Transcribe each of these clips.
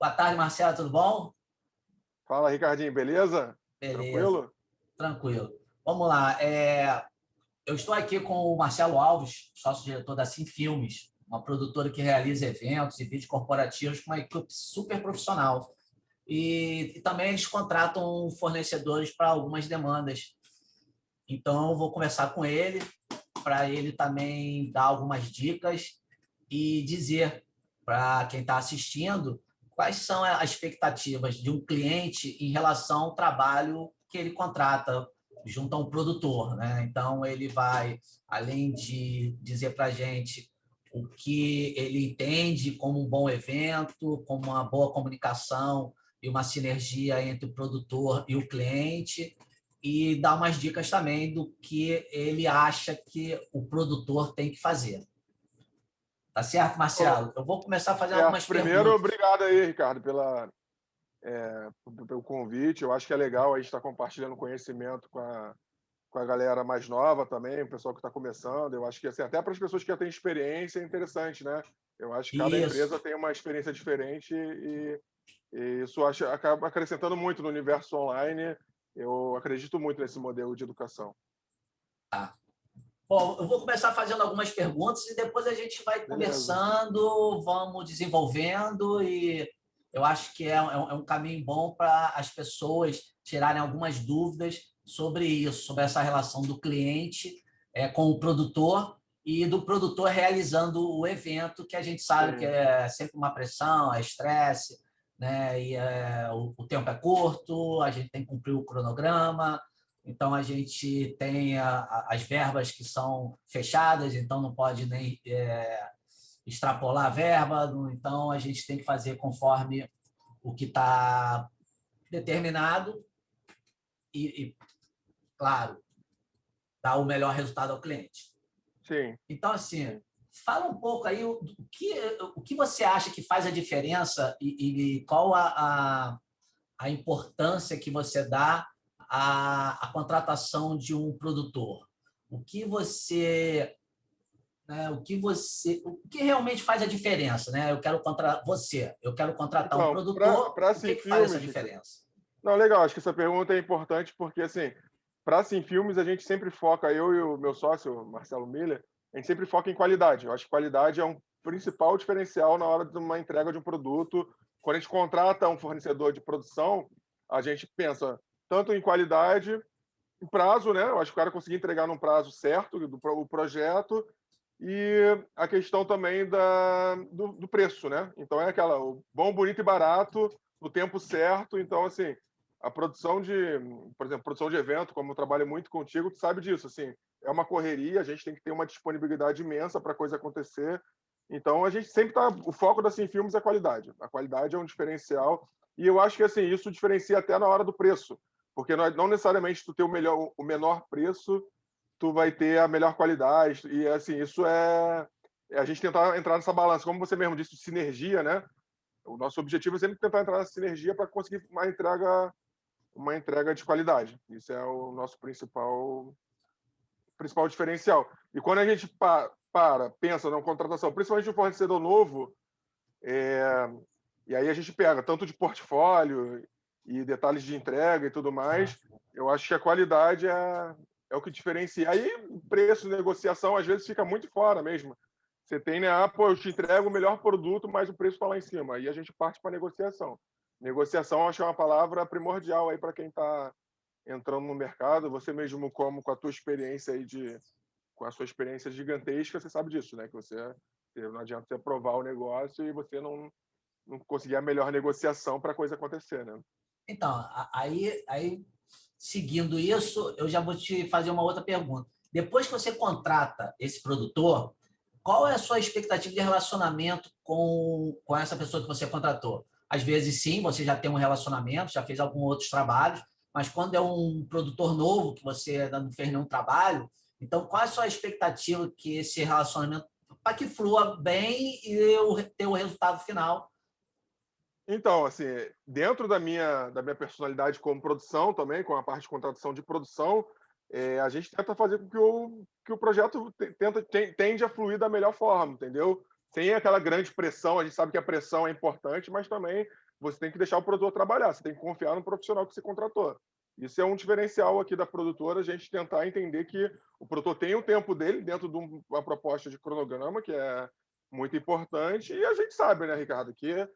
Boa tarde, Marcelo, tudo bom? Fala, Ricardinho, beleza? Beleza, Tranquilo? tranquilo. Vamos lá. Eu estou aqui com o Marcelo Alves, sócio-diretor da Sim Filmes, uma produtora que realiza eventos e vídeos corporativos com uma equipe super profissional. E também eles contratam fornecedores para algumas demandas. Então, eu vou conversar com ele para ele também dar algumas dicas e dizer para quem está assistindo quais são as expectativas de um cliente em relação ao trabalho que ele contrata junto a um produtor, né? Então, ele vai, além de dizer para a gente o que ele entende como um bom evento, como uma boa comunicação e uma sinergia entre o produtor e o cliente, e dar umas dicas também do que ele acha que o produtor tem que fazer. Tá certo, Ô, Marcelo? Eu vou começar fazendo certo. algumas Primeiro, perguntas. obrigado aí, Ricardo, pelo convite. Eu acho que é legal a gente estar compartilhando conhecimento com a galera mais nova também, o pessoal que está começando. Eu acho que assim, até para as pessoas que já têm experiência é interessante, né? Eu acho que cada Isso. empresa tem uma experiência diferente e isso acaba acrescentando muito no universo online. Eu acredito muito nesse modelo de educação. Tá. Bom, eu vou começar fazendo algumas perguntas e depois a gente vai Beleza. conversando, vamos desenvolvendo e eu acho que é um caminho bom para as pessoas tirarem algumas dúvidas sobre isso, sobre essa relação do cliente com o produtor e do produtor realizando o evento, que a gente sabe que Sim. é sempre uma pressão, é estresse, né? E o tempo é curto, a gente tem que cumprir o cronograma, então, a gente tem as verbas que são fechadas, então não pode nem extrapolar a verba, então a gente tem que fazer conforme o que está determinado e, claro, dar o melhor resultado ao cliente. Sim, Então, assim, sim. fala um pouco aí o que você acha que faz a diferença e qual a importância que você dá à contratação de um produtor. O que você, o que realmente faz a diferença, né? Eu quero contratar um Então, produtor, para o que Sim que faz essa Filmes, diferença? não, legal, acho que essa pergunta é importante porque, assim, para Sim Filmes, a gente sempre foca, eu e o meu sócio, Marcelo Miller, a gente sempre foca em qualidade. Eu acho que qualidade é um principal diferencial na hora de uma entrega de um produto. Quando a gente contrata um fornecedor de produção, a gente pensa tanto em qualidade, em prazo, né? Eu acho que o cara conseguir entregar num prazo certo o projeto e a questão também do preço, né? Então é aquela, o bom, bonito e barato, no tempo certo. Então, assim, a produção por exemplo, produção de evento, como eu trabalho muito contigo, tu sabe disso, assim, é uma correria, a gente tem que ter uma disponibilidade imensa para a coisa acontecer. Então, a gente sempre tá, o foco da Sim Filmes é a qualidade. A qualidade é um diferencial e eu acho que assim, isso diferencia até na hora do preço, porque não necessariamente tu ter o menor preço tu vai ter a melhor qualidade. E assim, isso é a gente tentar entrar nessa balança, como você mesmo disse, de sinergia, né? O nosso objetivo é sempre tentar entrar nessa sinergia para conseguir uma entrega de qualidade. Isso é o nosso principal diferencial. E quando a gente pensa na contratação, principalmente um fornecedor novo, e aí a gente pega tanto de portfólio e detalhes de entrega e tudo mais, eu acho que a qualidade é o que diferencia. Aí, preço, negociação, às vezes fica muito fora mesmo. Você tem, né? Ah, pô, eu te entrego o melhor produto, mas o preço está lá em cima. Aí a gente parte para negociação. Negociação, acho que é uma palavra primordial aí para quem está entrando no mercado. Você mesmo, como com a tua experiência aí com a sua experiência gigantesca, você sabe disso, né? Que não adianta você aprovar o negócio e você não conseguir a melhor negociação para a coisa acontecer, né? Então, aí, seguindo isso, eu já vou te fazer uma outra pergunta. Depois que você contrata esse produtor, qual é a sua expectativa de relacionamento com essa pessoa que você contratou? Às vezes, sim, você já tem um relacionamento, já fez alguns outros trabalhos, mas quando é um produtor novo, que você ainda não fez nenhum trabalho, então qual é a sua expectativa que esse relacionamento, para que flua bem e ter o resultado final? Então, assim, dentro da minha personalidade como produção também, com a parte de contratação de produção, a gente tenta fazer com que o projeto tende a fluir da melhor forma, entendeu? Sem aquela grande pressão, a gente sabe que a pressão é importante, mas também você tem que deixar o produtor trabalhar, você tem que confiar no profissional que você contratou. Isso é um diferencial aqui da produtora, a gente tentar entender que o produtor tem o tempo dele dentro de uma proposta de cronograma, que é muito importante, e a gente sabe, né, Ricardo, que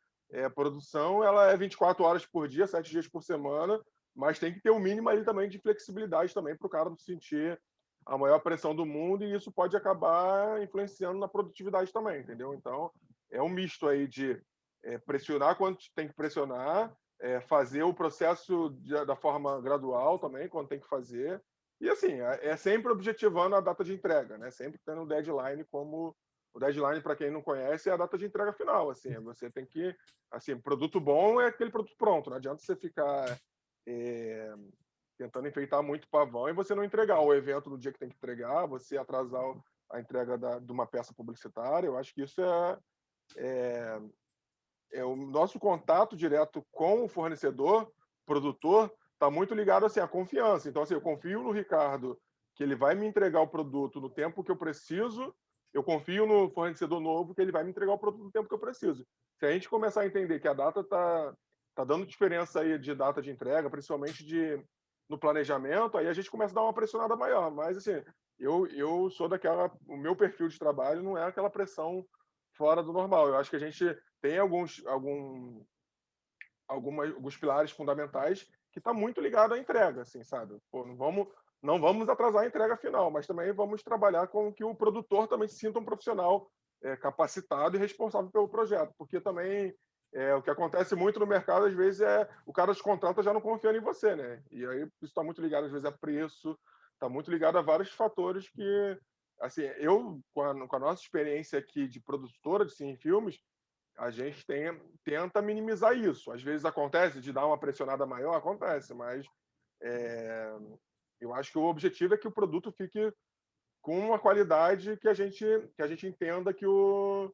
a produção ela é 24 horas por dia, 7 dias por semana, mas tem que ter o mínimo ali também de flexibilidade também para o cara não sentir a maior pressão do mundo, e isso pode acabar influenciando na produtividade também, entendeu? Então, é um misto aí de pressionar quando tem que pressionar, fazer o processo da forma gradual também, quando tem que fazer. E, assim, é sempre objetivando a data de entrega, né? Sempre tendo um deadline como... O deadline, para quem não conhece, é a data de entrega final. Assim, você tem que... Assim, produto bom é aquele produto pronto. Não adianta você ficar tentando enfeitar muito pavão e você não entregar o evento no dia que tem que entregar, você atrasar a entrega de uma peça publicitária. Eu acho que isso é o nosso contato direto com o fornecedor, produtor, está muito ligado assim à confiança. Então, assim, eu confio no Ricardo que ele vai me entregar o produto no tempo que eu preciso, eu confio no fornecedor novo que ele vai me entregar o produto no tempo que eu preciso. Se a gente começar a entender que a data tá dando diferença aí de data de entrega, principalmente no planejamento, aí a gente começa a dar uma pressionada maior. Mas, assim, eu sou o meu perfil de trabalho não é aquela pressão fora do normal. Eu acho que a gente tem alguns pilares fundamentais que está muito ligado à entrega, assim, sabe? Pô, não vamos atrasar a entrega final, mas também vamos trabalhar com que o produtor também se sinta um profissional capacitado e responsável pelo projeto, porque também o que acontece muito no mercado, às vezes, o cara te contrata já não confiando em você, né? E aí isso está muito ligado, às vezes, a preço, está muito ligado a vários fatores que, assim, com a nossa experiência aqui de produtora de cine filmes, a gente tenta minimizar isso. Às vezes acontece de dar uma pressionada maior, acontece, mas eu acho que o objetivo é que o produto fique com uma qualidade que a gente entenda que o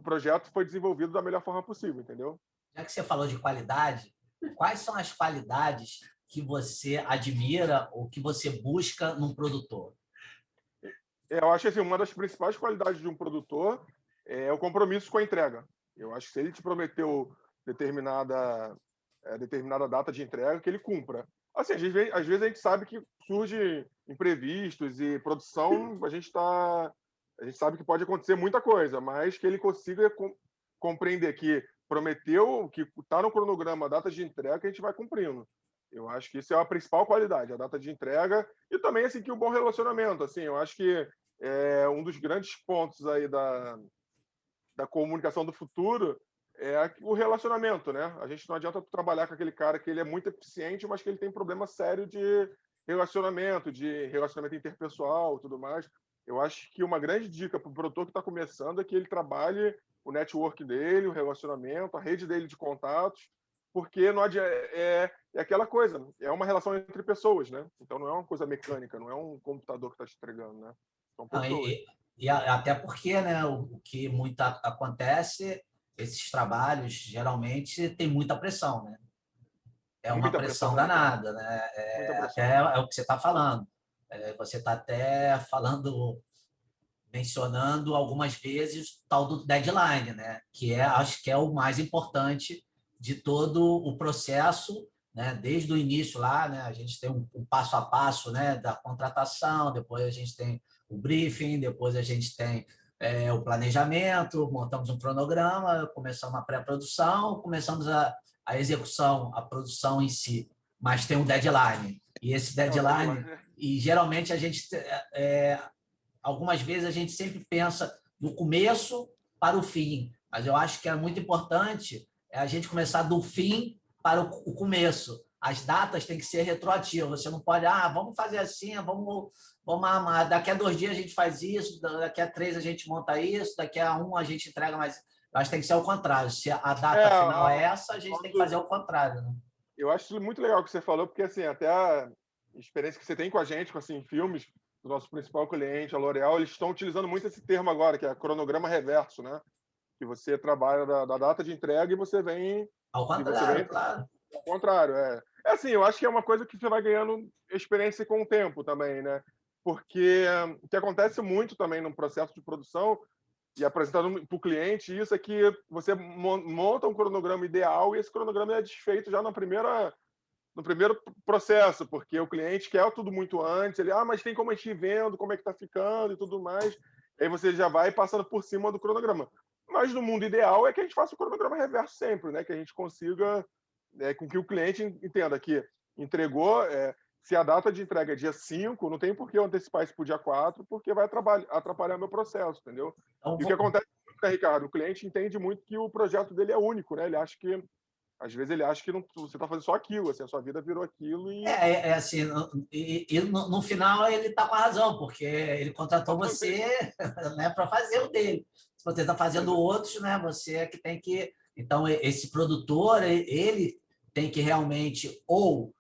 projeto foi desenvolvido da melhor forma possível, entendeu? Já que você falou de qualidade, quais são as qualidades que você admira ou que você busca num produtor? Eu acho que assim, uma das principais qualidades de um produtor é o compromisso com a entrega. Eu acho que se ele te prometeu determinada data de entrega, que ele cumpra. Assim, às vezes a gente sabe que surge imprevistos e produção, a gente sabe que pode acontecer muita coisa, mas que ele consiga compreender que prometeu, que está no cronograma a data de entrega, que a gente vai cumprindo. Eu acho que isso é a principal qualidade, a data de entrega e também assim que o bom relacionamento. Assim, eu acho que um dos grandes pontos aí da comunicação do futuro é o relacionamento, né? A gente não adianta trabalhar com aquele cara que ele é muito eficiente, mas que ele tem problema sério de relacionamento interpessoal e tudo mais. Eu acho que uma grande dica para o produtor que está começando é que ele trabalhe o network dele, o relacionamento, a rede dele de contatos, porque não adianta, é aquela coisa, é uma relação entre pessoas, né? Então não é uma coisa mecânica, não é um computador que está te entregando, né? São Não, pessoas. até porque, né, o que muito acontece, esses trabalhos geralmente tem muita pressão, né? É uma Muita pressão pressão, Ricardo. danada, né? Muita Até pressão. é o que você está falando. Você está até falando, mencionando algumas vezes o tal do deadline, né? Que acho que é o mais importante de todo o processo, né? Desde o início lá, né? A gente tem um passo a passo, né? Da contratação, depois a gente tem o briefing, depois a gente tem o planejamento, montamos um cronograma, começamos a pré-produção, começamos a execução, a produção em si, mas tem um deadline. E esse É o deadline, deadline. e geralmente a gente algumas vezes a gente sempre pensa do começo para o fim, mas eu acho que é muito importante a gente começar do fim para o começo. As datas têm que ser retroativas. Você não pode, vamos fazer assim, vamos daqui a 2 dias a gente faz isso, daqui a 3 a gente monta isso, daqui a 1 a gente entrega mais. Eu acho que tem que ser ao contrário. Se a data final é essa, a gente tem que fazer o contrário, né? Eu acho isso muito legal que você falou, porque assim, até a experiência que você tem com a gente, com assim, filmes, do nosso principal cliente, a L'Oréal, eles estão utilizando muito esse termo agora, que é cronograma reverso, né? Que você trabalha da data de entrega Ao e você vem contrário, claro. ao contrário. É assim, eu acho que é uma coisa que você vai ganhando experiência com o tempo também, né? Porque o que acontece muito também no processo de produção e apresentando para o cliente, isso é que você monta um cronograma ideal e esse cronograma é desfeito já no primeiro processo, porque o cliente quer tudo muito antes, ele, mas tem como a gente ir vendo, como é que está ficando e tudo mais, aí você já vai passando por cima do cronograma. Mas no mundo ideal é que a gente faça o cronograma reverso sempre, né? Que a gente consiga, com que o cliente entenda que entregou, se a data de entrega é dia 5, não tem por que eu antecipar isso para o dia 4, porque vai atrapalhar meu processo, entendeu? Então, E o que acontece, né, Ricardo? O cliente entende muito que o projeto dele é único, né? Às vezes ele acha que não, você está fazendo só aquilo, assim, a sua vida virou aquilo e... assim, e no final ele está com a razão, porque ele contratou você, né, para fazer o dele. Se você está fazendo outros, né, você é que tem que... Então, esse produtor, ele tem que realmente, ou,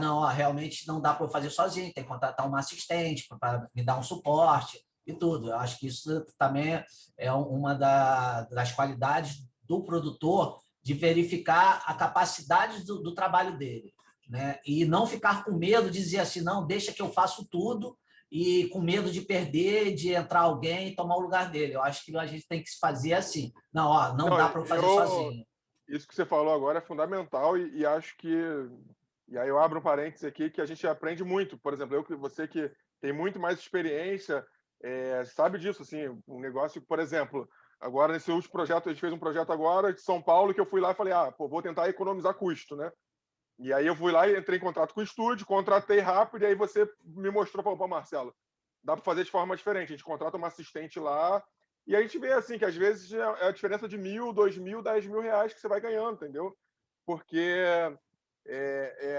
não, realmente não dá para eu fazer sozinho, tem que contratar uma assistente para me dar um suporte e tudo. Eu acho que isso também é uma das qualidades do produtor, de verificar a capacidade do trabalho dele, né? E não ficar com medo de dizer assim, não, deixa que eu faço tudo, e com medo de perder, de entrar alguém e tomar o lugar dele. Eu acho que a gente tem que se fazer assim. Não, não Não, dá para eu fazer sozinho. isso que você falou agora é fundamental e acho que... E aí eu abro um parênteses aqui que a gente aprende muito. Por exemplo, você que tem muito mais experiência, sabe disso, assim, um negócio, por exemplo, agora nesse último projeto, a gente fez um projeto agora de São Paulo que eu fui lá e falei, vou tentar economizar custo, né? E aí eu fui lá e entrei em contato com o estúdio, contratei rápido, e aí você me mostrou, falou, Marcelo, dá para fazer de forma diferente. A gente contrata uma assistente lá, e a gente vê assim que às vezes é a diferença de 1.000, 2.000, 10.000 reais que você vai ganhando, entendeu? Porque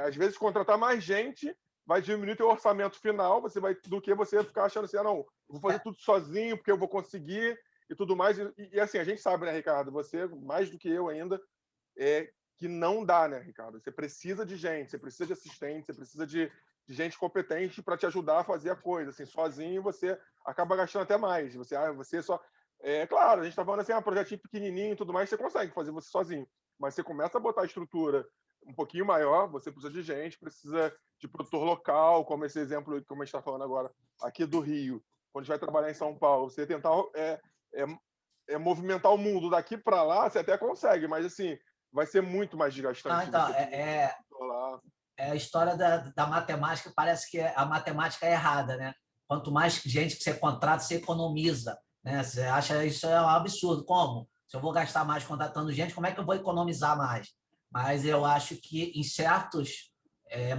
às vezes contratar mais gente vai diminuir teu orçamento final, do que você ficar achando assim, não, vou fazer tudo sozinho porque eu vou conseguir e tudo mais. E assim, a gente sabe, né, Ricardo, você mais do que eu ainda, que não dá, né, Ricardo? Você precisa de gente, você precisa de assistente, você precisa de gente competente para te ajudar a fazer a coisa. Assim, sozinho você acaba gastando até mais. Você só... claro, a gente está falando assim, projetinho pequenininho e tudo mais, você consegue fazer você sozinho. Mas você começa a botar a estrutura um pouquinho maior, você precisa de gente, precisa de produtor local, como esse exemplo que a gente está falando agora, aqui do Rio. Quando a gente vai trabalhar em São Paulo, você tentar movimentar o mundo daqui para lá, você até consegue, mas assim, vai ser muito mais desgastante Então, você controlar. a história da matemática, parece que a matemática é errada, né? Quanto mais gente que você contrata, você economiza, né? Você acha isso é um absurdo. Como? Se eu vou gastar mais contratando gente, como é que eu vou economizar mais? Mas eu acho que em certos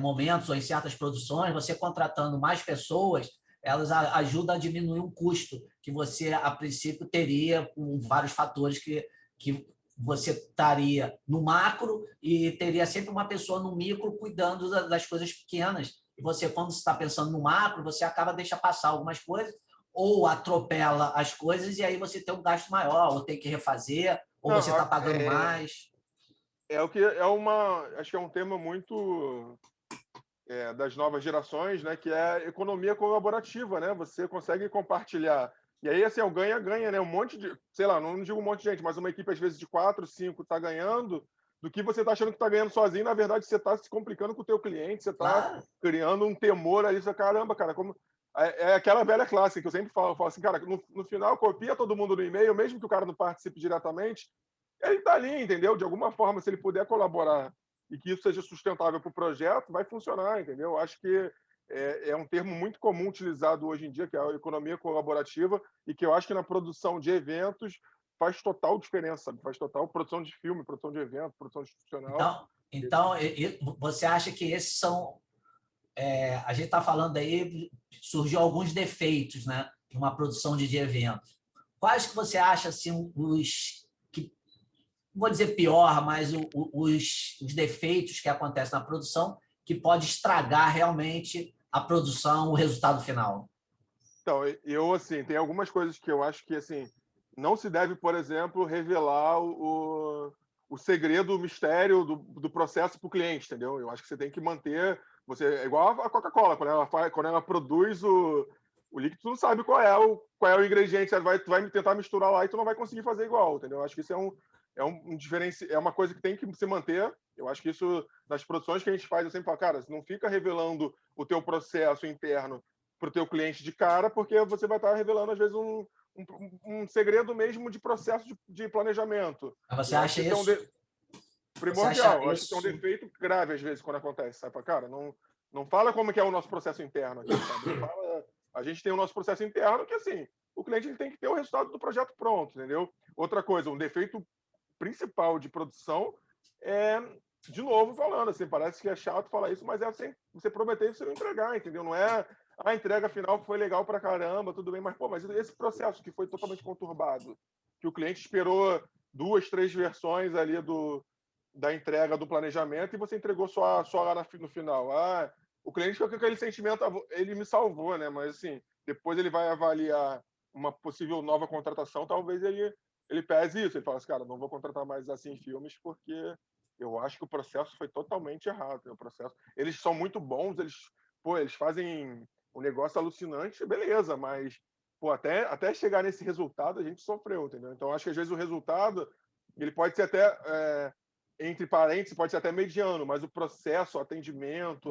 momentos ou em certas produções, você contratando mais pessoas, elas ajudam a diminuir um custo que você, a princípio, teria com vários fatores que você estaria no macro e teria sempre uma pessoa no micro cuidando das coisas pequenas. E você, quando está pensando no macro, você acaba deixando passar algumas coisas ou atropela as coisas e aí você tem um gasto maior, ou tem que refazer, ou Não, você está pagando mais. o que acho que é um tema muito das novas gerações, né, que é a economia colaborativa, né? Você consegue compartilhar. E aí, assim, é o ganha-ganha, né? Um monte de, sei lá, não digo um monte de gente, mas uma equipe, às vezes, de 4, 5 está ganhando, do que você está achando que está ganhando sozinho, na verdade, você está se complicando com o teu cliente, você está Claro. criando um temor ali, você, caramba, cara, como... É aquela velha clássica que eu sempre falo assim, cara, no final, copia todo mundo no e-mail, mesmo que o cara não participe diretamente, ele está ali, entendeu? De alguma forma, se ele puder colaborar e que isso seja sustentável para o projeto, vai funcionar, entendeu? Acho que é um termo muito comum utilizado hoje em dia, que é a economia colaborativa, e que eu acho que na produção de eventos faz total diferença, sabe? Faz total produção de filme, produção de evento, produção institucional. Então você acha que esses são... a gente está falando aí, surgiu alguns defeitos, né, numa produção de eventos. Quais que você acha assim, os que, não vou dizer pior, mas os defeitos que acontecem na produção que pode estragar realmente a produção, o resultado final? Então, eu, assim, tem algumas coisas que eu acho que, assim, não se deve, por exemplo, revelar o segredo, o mistério do processo para o cliente, entendeu? Eu acho que você tem que manter... É igual a Coca-Cola, quando ela produz o líquido, tu não sabe qual é o ingrediente, tu vai tentar misturar lá e tu não vai conseguir fazer igual, entendeu? Eu acho que isso é uma coisa que tem que se manter. Eu acho que isso, nas produções que a gente faz, eu sempre falo, cara, não fica revelando o teu processo interno para o teu cliente de cara, porque você vai estar revelando, às vezes, um um segredo mesmo de processo de planejamento. Mas você Eu acha acho que isso? Você primordial. acha Eu acho que é um isso? defeito grave às vezes quando acontece, sabe? Cara, não fala como que é o nosso processo interno aqui, sabe? Não fala, a gente tem o nosso processo interno que, assim, o cliente ele tem que ter o resultado do projeto pronto, entendeu? Outra coisa, um defeito principal de produção é, de novo falando, assim, parece que é chato falar isso, mas é assim, você prometer e você não entregar, entendeu? Não é a entrega final foi legal pra caramba, tudo bem, mas, pô, mas esse processo que foi totalmente conturbado, que o cliente esperou 2, 3 versões ali da entrega do planejamento e você entregou só lá no final. Ah, o cliente fica com aquele sentimento, ele me salvou, né? Mas, assim, depois ele vai avaliar uma possível nova contratação, talvez ele pese isso. Ele fala assim, cara, não vou contratar mais assim filmes porque eu acho que o processo foi totalmente errado. Né? O processo, eles são muito bons, eles fazem um negócio alucinante, beleza, mas pô, até chegar nesse resultado a gente sofreu, entendeu? Então acho que às vezes o resultado ele pode ser até entre parênteses, pode ser até mediano, mas o processo, o atendimento,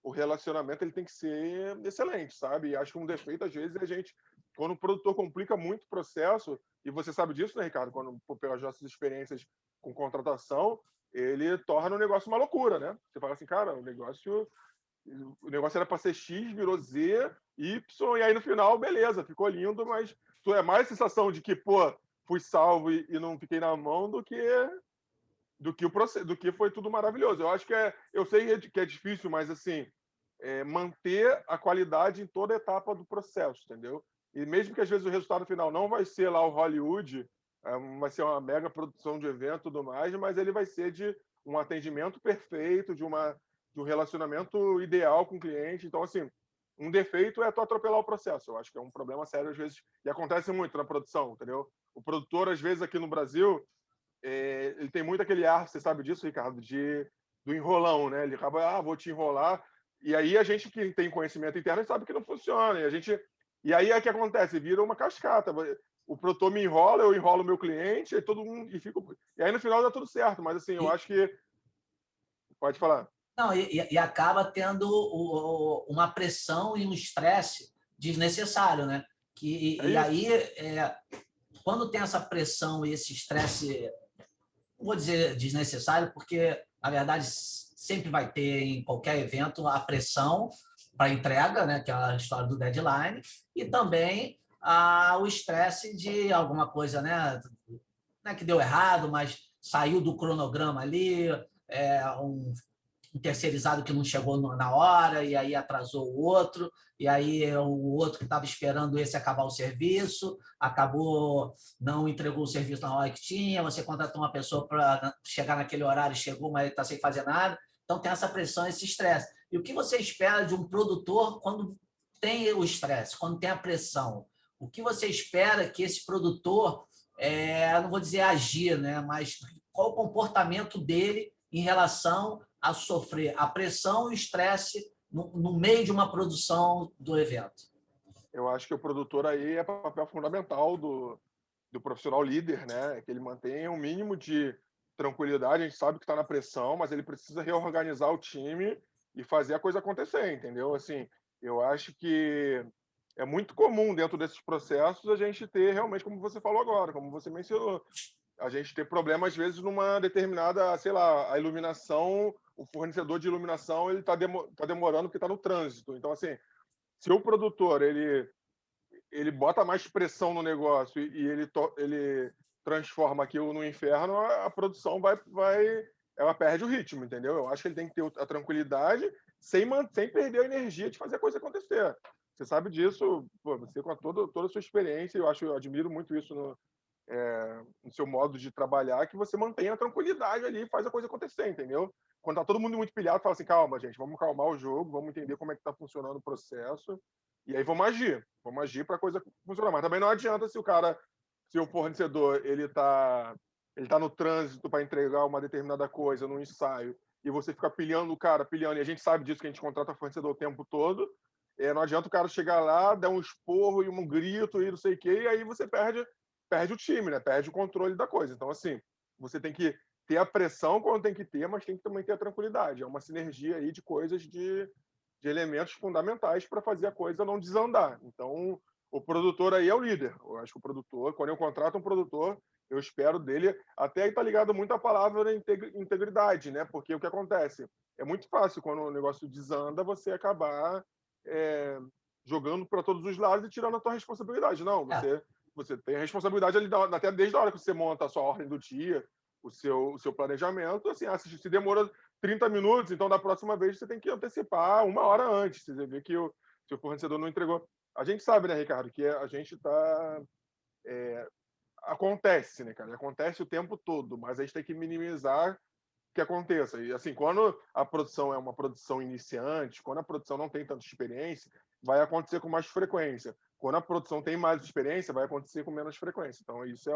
o relacionamento ele tem que ser excelente, sabe? E acho que um defeito às vezes é a gente quando o produtor complica muito o processo, e você sabe disso, né, Ricardo? Quando, pelas nossas experiências com contratação, ele torna o negócio uma loucura, né? Você fala assim, cara, o negócio era para ser X, virou Z, Y, e aí no final, beleza, ficou lindo, mas tu é mais a sensação de que, pô, fui salvo e não fiquei na mão do que foi tudo maravilhoso. Eu acho que eu sei que é difícil, mas assim, manter a qualidade em toda etapa do processo, entendeu? E mesmo que às vezes o resultado final não vai ser lá o Hollywood, vai ser uma mega produção de evento e tudo mais, mas ele vai ser de um atendimento perfeito, de um relacionamento ideal com o cliente. Então, assim, um defeito é tu atropelar o processo. Eu acho que é um problema sério às vezes, e acontece muito na produção, entendeu? O produtor, às vezes, aqui no Brasil, ele tem muito aquele ar, você sabe disso, Ricardo, do enrolão, né? Ele acaba, vou te enrolar. E aí a gente que tem conhecimento interno sabe que não funciona. E aí é que acontece, vira uma cascata. O produtor me enrola, eu enrolo o meu cliente, e todo mundo e aí no final dá tudo certo. Mas assim, eu E, acho que pode falar. não, e acaba tendo uma pressão e um estresse desnecessário, né? É E isso. aí, quando tem essa pressão e esse estresse, não vou dizer desnecessário, porque, na verdade, sempre vai ter em qualquer evento a pressão para entrega, né, que é a história do deadline, e também o estresse de alguma coisa, né, não é que deu errado, mas saiu do cronograma ali, um terceirizado que não chegou na hora e aí atrasou o outro, e aí o outro que estava esperando esse acabar o serviço, acabou, não entregou o serviço na hora que tinha, você contratou uma pessoa para chegar naquele horário, chegou, mas está sem fazer nada. Então tem essa pressão, esse estresse. E o que você espera de um produtor quando tem o estresse, quando tem a pressão? O que você espera que esse produtor, não vou dizer agir, né, mas qual o comportamento dele em relação a sofrer a pressão e o estresse no meio de uma produção do evento? Eu acho que o produtor aí é papel fundamental do profissional líder, né? Que ele mantenha um mínimo de tranquilidade. A gente sabe que está na pressão, mas ele precisa reorganizar o time e fazer a coisa acontecer, entendeu? Assim, eu acho que é muito comum dentro desses processos a gente ter realmente, como você falou agora, como você mencionou, a gente ter problema às vezes numa determinada, sei lá, a iluminação, o fornecedor de iluminação ele está demorando porque está no trânsito. Então, assim, se o produtor ele bota mais pressão no negócio e ele transforma aquilo no inferno, a produção ela perde o ritmo, entendeu? Eu acho que ele tem que ter a tranquilidade sem perder a energia de fazer a coisa acontecer. Você sabe disso, pô, você com toda a sua experiência, eu admiro muito isso no seu modo de trabalhar, que você mantenha a tranquilidade ali e faz a coisa acontecer, entendeu? Quando tá todo mundo muito pilhado, fala assim, calma, gente, vamos calmar o jogo, vamos entender como é que tá funcionando o processo, e aí vamos agir para a coisa funcionar. Mas também não adianta se o fornecedor ele tá no trânsito para entregar uma determinada coisa no ensaio e você fica pilhando o cara, pilhando, e a gente sabe disso que a gente contrata fornecedor o tempo todo, não adianta o cara chegar lá, dar um esporro e um grito e não sei o quê, e aí você perde o time, né? Perde o controle da coisa. Então, assim, você tem que ter a pressão quando tem que ter, mas tem que também ter a tranquilidade. É uma sinergia aí de coisas de elementos fundamentais para fazer a coisa não desandar. Então, o produtor aí é o líder. Eu acho que o produtor, quando eu contrato um produtor, eu espero dele, até aí tá ligado muito à palavra integridade, né? Porque o que acontece? É muito fácil, quando o negócio desanda, você acabar é, jogando para todos os lados e tirando a tua responsabilidade. Não, É, você tem a responsabilidade ali, até desde a hora que você monta a sua ordem do dia, o seu planejamento, assim, se demora 30 minutos, então da próxima vez você tem que antecipar 1 hora antes. Você vê que se o fornecedor não entregou. A gente sabe, né, Ricardo, que a gente está acontece, né, cara? Acontece o tempo todo, mas a gente tem que minimizar que aconteça. E assim, quando a produção é uma produção iniciante, quando a produção não tem tanta experiência, vai acontecer com mais frequência. Quando a produção tem mais experiência, vai acontecer com menos frequência. Então, isso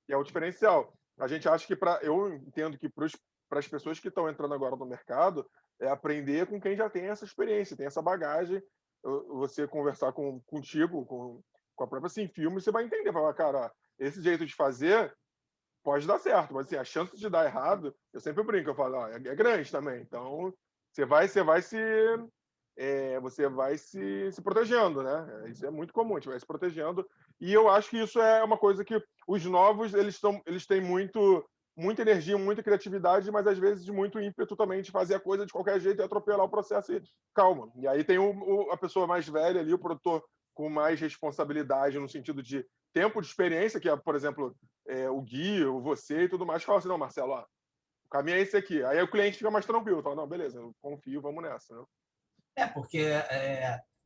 é o diferencial. A gente acha que eu entendo que para as pessoas que estão entrando agora no mercado, é aprender com quem já tem essa experiência, tem essa bagagem. Você conversar contigo, com a própria Sinfilme, você vai entender, falar, cara, esse jeito de fazer pode dar certo, mas assim, a chance de dar errado, eu sempre brinco, eu falo, é grande também. Então, você vai se protegendo, né? Isso é muito comum, a gente vai se protegendo. E eu acho que isso é uma coisa que os novos, eles têm muita energia, muita criatividade, mas às vezes muito ímpeto também de fazer a coisa de qualquer jeito e atropelar o processo e calma. E aí tem a pessoa mais velha ali, o produtor com mais responsabilidade no sentido de tempo de experiência, que é, por exemplo, o Gui, o você e tudo mais, fala assim, não, Marcelo, ó, o caminho é esse aqui. Aí o cliente fica mais tranquilo, fala, não, beleza, eu confio, vamos nessa. Né? porque,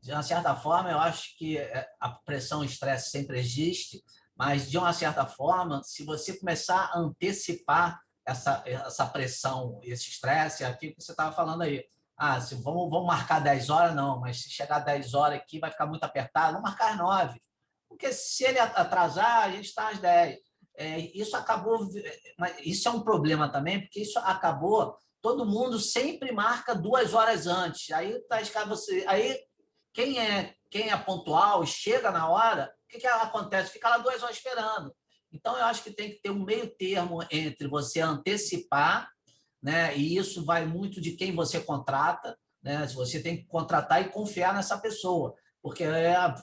de uma certa forma, eu acho que a pressão e estresse sempre existe, mas, de uma certa forma, se você começar a antecipar essa pressão, esse estresse, é aquilo que você estava falando aí. Ah, se vamos marcar 10 horas, não, mas se chegar 10 horas aqui vai ficar muito apertado, vamos marcar às 9. Porque se ele atrasar, a gente está às 10. Isso acabou. Isso é um problema também, porque isso acabou. Todo mundo sempre marca 2 horas antes. Aí quem é pontual e chega na hora, o que acontece? Fica lá 2 horas esperando. Então, eu acho que tem que ter um meio termo entre você antecipar, né? E isso vai muito de quem você contrata, né? Você tem que contratar e confiar nessa pessoa, porque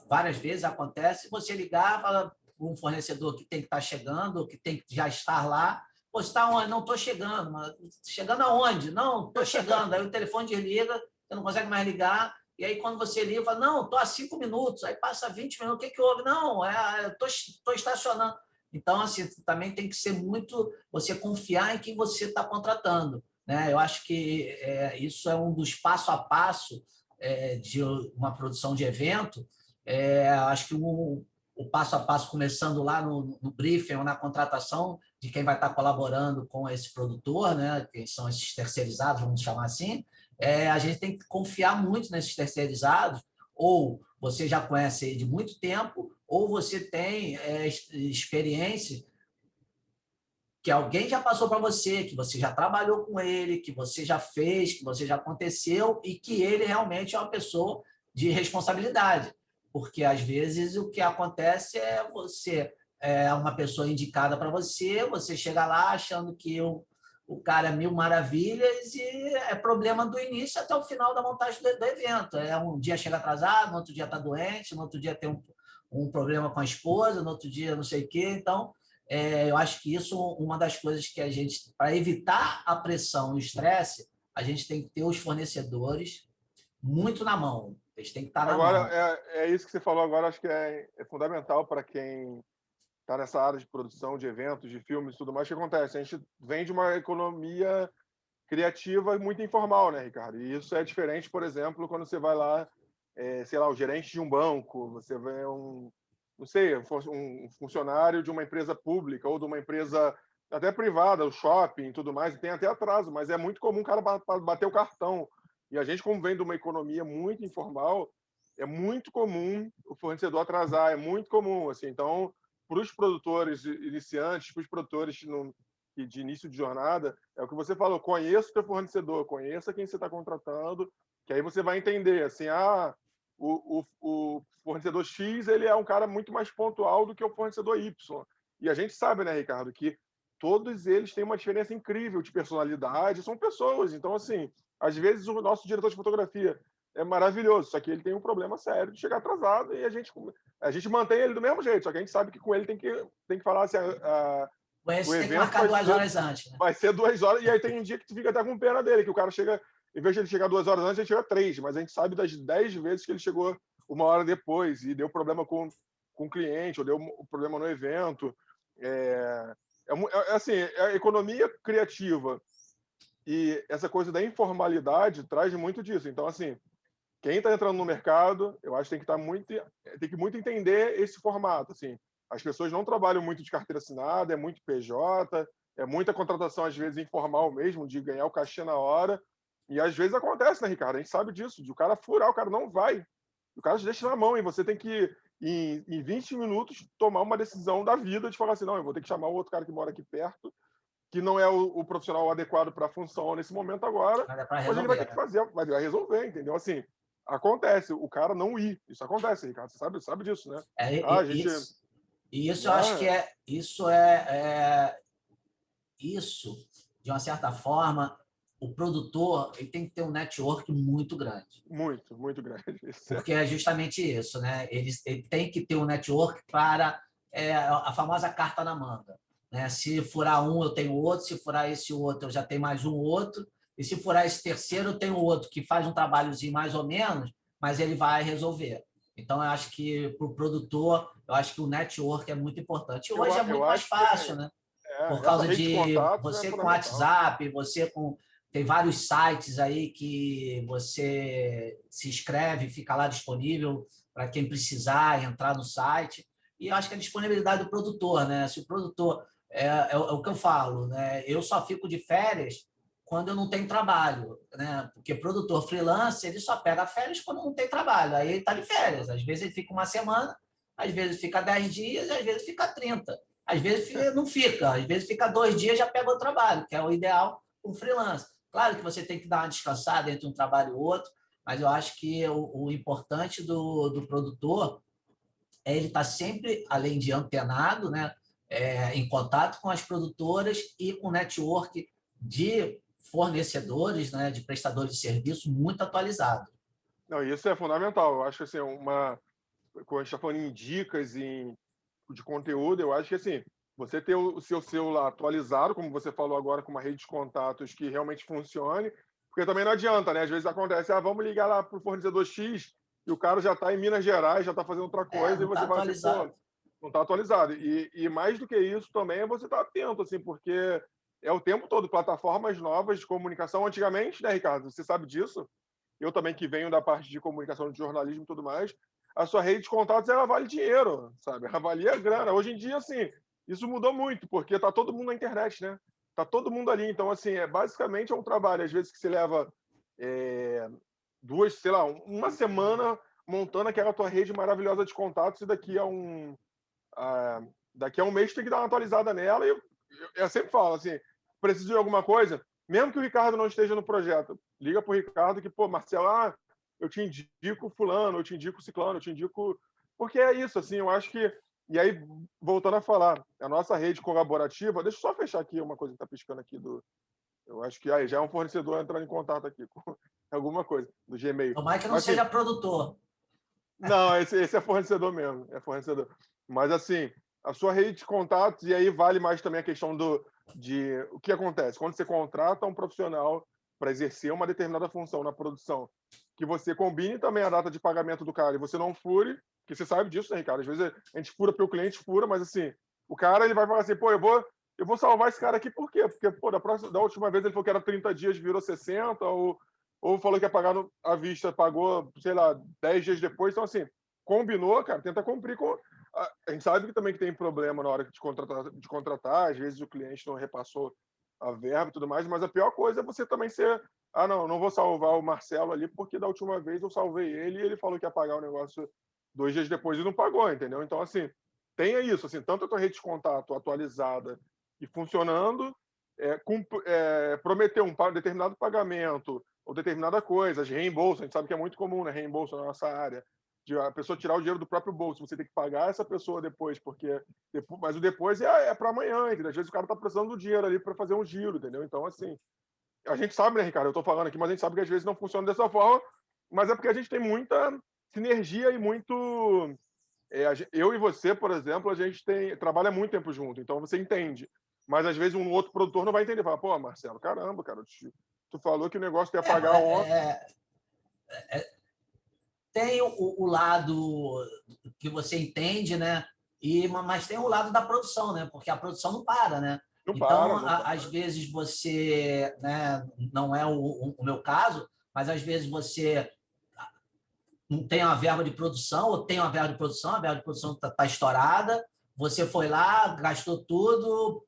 várias vezes acontece você ligar, fala um fornecedor que tem que estar chegando, que tem que já estar lá, pô, você está onde? Não estou chegando. Mas chegando aonde? Não, estou chegando. Aí o telefone desliga, você não consegue mais ligar. E aí, quando você liga, fala, não, estou há 5 minutos. Aí passa 20 minutos, o que houve? Não, estou estacionando. Então, assim, também tem que ser muito você confiar em quem você está contratando. Né? Eu acho que isso é um dos passo a passo de uma produção de evento. Acho que o passo a passo, começando lá no briefing ou na contratação de quem vai estar colaborando com esse produtor, né? Que são esses terceirizados, vamos chamar assim, a gente tem que confiar muito nesses terceirizados, ou você já conhece ele de muito tempo, ou você tem experiência que alguém já passou para você, que você já trabalhou com ele, que você já fez, que você já aconteceu e que ele realmente é uma pessoa de responsabilidade. Porque, às vezes, o que acontece é você uma pessoa indicada para você, você chega lá achando que o cara é mil maravilhas e é problema do início até o final da montagem do evento. Um dia chega atrasado, no outro dia está doente, no outro dia tem um problema com a esposa, no outro dia não sei o quê. Então, eu acho que isso é uma das coisas que a gente, para evitar a pressão e o estresse, a gente tem que ter os fornecedores muito na mão. Eles têm que estar na Agora, mão. é isso que você falou agora, acho que é fundamental para quem está nessa área de produção de eventos, de filmes e tudo mais. O que acontece? A gente vem de uma economia criativa muito informal, né, Ricardo? E isso é diferente, por exemplo, quando você vai lá, sei lá, o gerente de um banco, você vê não sei, um funcionário de uma empresa pública ou de uma empresa até privada, o shopping e tudo mais, e tem até atraso, mas é muito comum o cara bater o cartão. E a gente, como vem de uma economia muito informal, é muito comum o fornecedor atrasar, é muito comum, assim. Então, para os produtores iniciantes, para os produtores de início de jornada, é o que você falou, conheça o teu fornecedor, conheça quem você está contratando, que aí você vai entender, assim, o fornecedor X ele é um cara muito mais pontual do que o fornecedor Y. E a gente sabe, né, Ricardo, que todos eles têm uma diferença incrível de personalidade, são pessoas. Então, assim, às vezes o nosso diretor de fotografia é maravilhoso, só que ele tem um problema sério de chegar atrasado e a gente mantém ele do mesmo jeito, só que a gente sabe que com ele tem que falar assim, o Esse tem que evento marcar 2 horas antes, né? vai ser 2 horas, e aí tem um dia que tu fica até com pena dele, que o cara chega, em vez de ele chegar 2 horas antes, ele chega 3, mas a gente sabe das 10 vezes que ele chegou 1 hora depois e deu problema com o cliente, ou deu problema no evento. Assim, a economia criativa e essa coisa da informalidade traz muito disso. Então, assim, quem está entrando no mercado, eu acho que tem que muito entender esse formato. Assim, as pessoas não trabalham muito de carteira assinada, é muito PJ, é muita contratação, às vezes, informal mesmo, de ganhar o cachê na hora. E às vezes acontece, né, Ricardo? A gente sabe disso, de o cara furar, o cara não vai. O cara te deixa na mão e você tem que, em 20 minutos, tomar uma decisão da vida de falar assim: não, eu vou ter que chamar o outro cara que mora aqui perto, que não é o profissional adequado para a função nesse momento agora, Mas é para mas ele vai resolver, ter que né? fazer, vai resolver, entendeu? Assim, acontece, o cara não ir. Isso acontece, Ricardo, você sabe disso, né? A gente. Isso eu acho que Né? isso, de uma certa forma, o produtor ele tem que ter um network muito grande. Muito, muito grande. Porque é justamente isso, né? Ele tem que ter um network para a famosa carta na manga. Né? Se furar um, eu tenho outro, se furar esse outro, eu já tenho mais um outro, e se furar esse terceiro, eu tenho outro que faz um trabalhozinho mais ou menos, mas ele vai resolver. Então, eu acho que para o produtor, eu acho que o network é muito importante. E Eu, hoje é eu muito mais acho que fácil, né? Por essa causa rede de de contatos é você com fundamental. WhatsApp, você com tem vários sites aí que você se inscreve, fica lá disponível para quem precisar entrar no site. E eu acho que a disponibilidade do produtor, né? Se o produtor é o que eu falo, né? Eu só fico de férias quando eu não tenho trabalho, né? Porque produtor freelancer ele só pega férias quando não tem trabalho. Aí ele está de férias. Às vezes ele fica uma semana, às vezes fica 10 dias, às vezes fica 30. Às vezes não fica, às vezes fica 2 dias e já pega o trabalho, que é o ideal com um freelancer. Claro que você tem que dar uma descansada entre um trabalho e outro, mas eu acho que o importante do produtor é ele estar sempre, além de antenado, né, em contato com as produtoras e com o network de fornecedores, né, de prestadores de serviço muito atualizado. Não, isso é fundamental. Eu acho que assim, quando a gente está falando em dicas de conteúdo, eu acho que assim, você ter o seu celular atualizado, como você falou agora, com uma rede de contatos que realmente funcione, porque também não adianta, né? Às vezes acontece, vamos ligar lá para o fornecedor X e o cara já está em Minas Gerais, já está fazendo outra coisa, e Não está você fala assim, pô, atualizado. não está atualizado. E mais do que isso também é você estar atento, assim, porque é o tempo todo plataformas novas de comunicação. Antigamente, né, Ricardo? Você sabe disso? Eu também que venho da parte de comunicação, de jornalismo e tudo mais, a sua rede de contatos ela vale dinheiro, sabe? Ela valia grana. Hoje em dia, assim, isso mudou muito, porque tá todo mundo na internet, né? Tá todo mundo ali. Então, assim, basicamente é um trabalho, às vezes, que se leva é, duas, sei lá, uma semana montando aquela tua rede maravilhosa de contatos e daqui a um mês tem que dar uma atualizada nela. E eu sempre falo, assim, preciso de alguma coisa, mesmo que o Ricardo não esteja no projeto, liga pro Ricardo que, pô, Marcelo, eu te indico fulano, eu te indico ciclano, eu te indico... Porque é isso, assim, eu acho que... E aí, voltando a falar, a nossa rede colaborativa... Deixa eu só fechar aqui uma coisa que tá piscando aqui do... Eu acho que aí já é um fornecedor entrando em contato aqui com alguma coisa, do Gmail. Tomara que não Mas, assim, seja produtor. não, esse é fornecedor mesmo, é fornecedor. Mas assim, a sua rede de contatos, e aí vale mais também a questão de o que acontece quando você contrata um profissional para exercer uma determinada função na produção, que você combine também a data de pagamento do cara e você não fure, que você sabe disso, né, Ricardo? Às vezes a gente fura porque o cliente fura, mas assim, o cara ele vai falar assim, pô, eu vou salvar esse cara aqui por quê? Porque, pô, da última vez ele falou que era 30 dias, virou 60, ou falou que ia pagar à vista, pagou, sei lá, 10 dias depois. Então, assim, combinou, cara, tenta cumprir com. A gente sabe que também que tem problema na hora de contratar, às vezes o cliente não repassou a verba e tudo mais, mas a pior coisa é você também ser. Não vou salvar o Marcelo ali, porque da última vez eu salvei ele e ele falou que ia pagar o negócio 2 dias depois e não pagou, entendeu? Então, assim, tenha isso, assim, tanto a tua rede de contato atualizada e funcionando, prometer um determinado pagamento ou determinada coisa, reembolso, a gente sabe que é muito comum, né? Reembolso na nossa área, de a pessoa tirar o dinheiro do próprio bolso, você tem que pagar essa pessoa depois, mas o depois é para amanhã, entendeu? Às vezes o cara tá precisando do dinheiro ali para fazer um giro, entendeu? Então, assim, a gente sabe, né, Ricardo? Eu tô falando aqui, mas a gente sabe que às vezes não funciona dessa forma, mas é porque a gente tem muita sinergia e muito eu e você, por exemplo, a gente trabalha muito tempo junto, então você entende. Mas às vezes um outro produtor não vai entender, fala, pô, Marcelo, caramba, cara, tu falou que o negócio ia É, pagar ontem. tem o lado que você entende, né? Mas tem o lado da produção, né? Porque a produção não para, né? Não Então, para, não para. às vezes você, né, não é o meu caso, mas às vezes você não tem uma verba de produção, ou tem uma verba de produção, a verba de produção está estourada, você foi lá, gastou tudo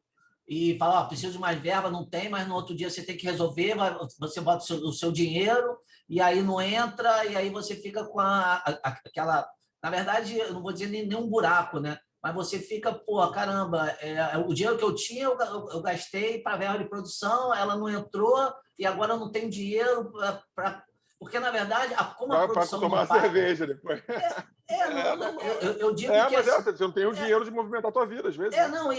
e fala, ó, preciso de mais verba, não tem, mas no outro dia você tem que resolver, você bota o seu dinheiro e aí não entra, e aí você fica com aquela... Na verdade, eu não vou dizer nenhum buraco, né? Mas você fica, pô, caramba, o dinheiro que eu tinha, eu gastei para a verba de produção, ela não entrou, e agora eu não tenho dinheiro para porque, na verdade, como a Para produção não tomar para. cerveja depois. Não, Normal. eu digo que Mas assim, você não tem o dinheiro de movimentar a tua vida, às vezes, né? não,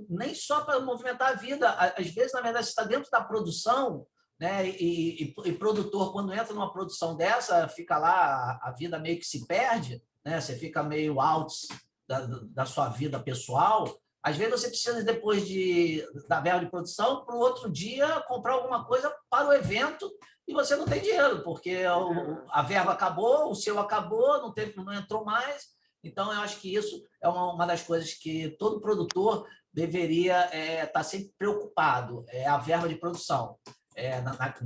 nem só para movimentar a vida. Às vezes, na verdade, você está dentro da produção, né? E produtor, quando entra numa produção dessa, fica lá, a vida meio que se perde, né? Você fica meio out da sua vida pessoal. Às vezes você precisa, depois da verba de produção, para o outro dia comprar alguma coisa para o evento e você não tem dinheiro, porque a verba acabou, o seu acabou, não entrou mais. Então, eu acho que isso é uma das coisas que todo produtor deveria estar sempre preocupado, é a verba de produção.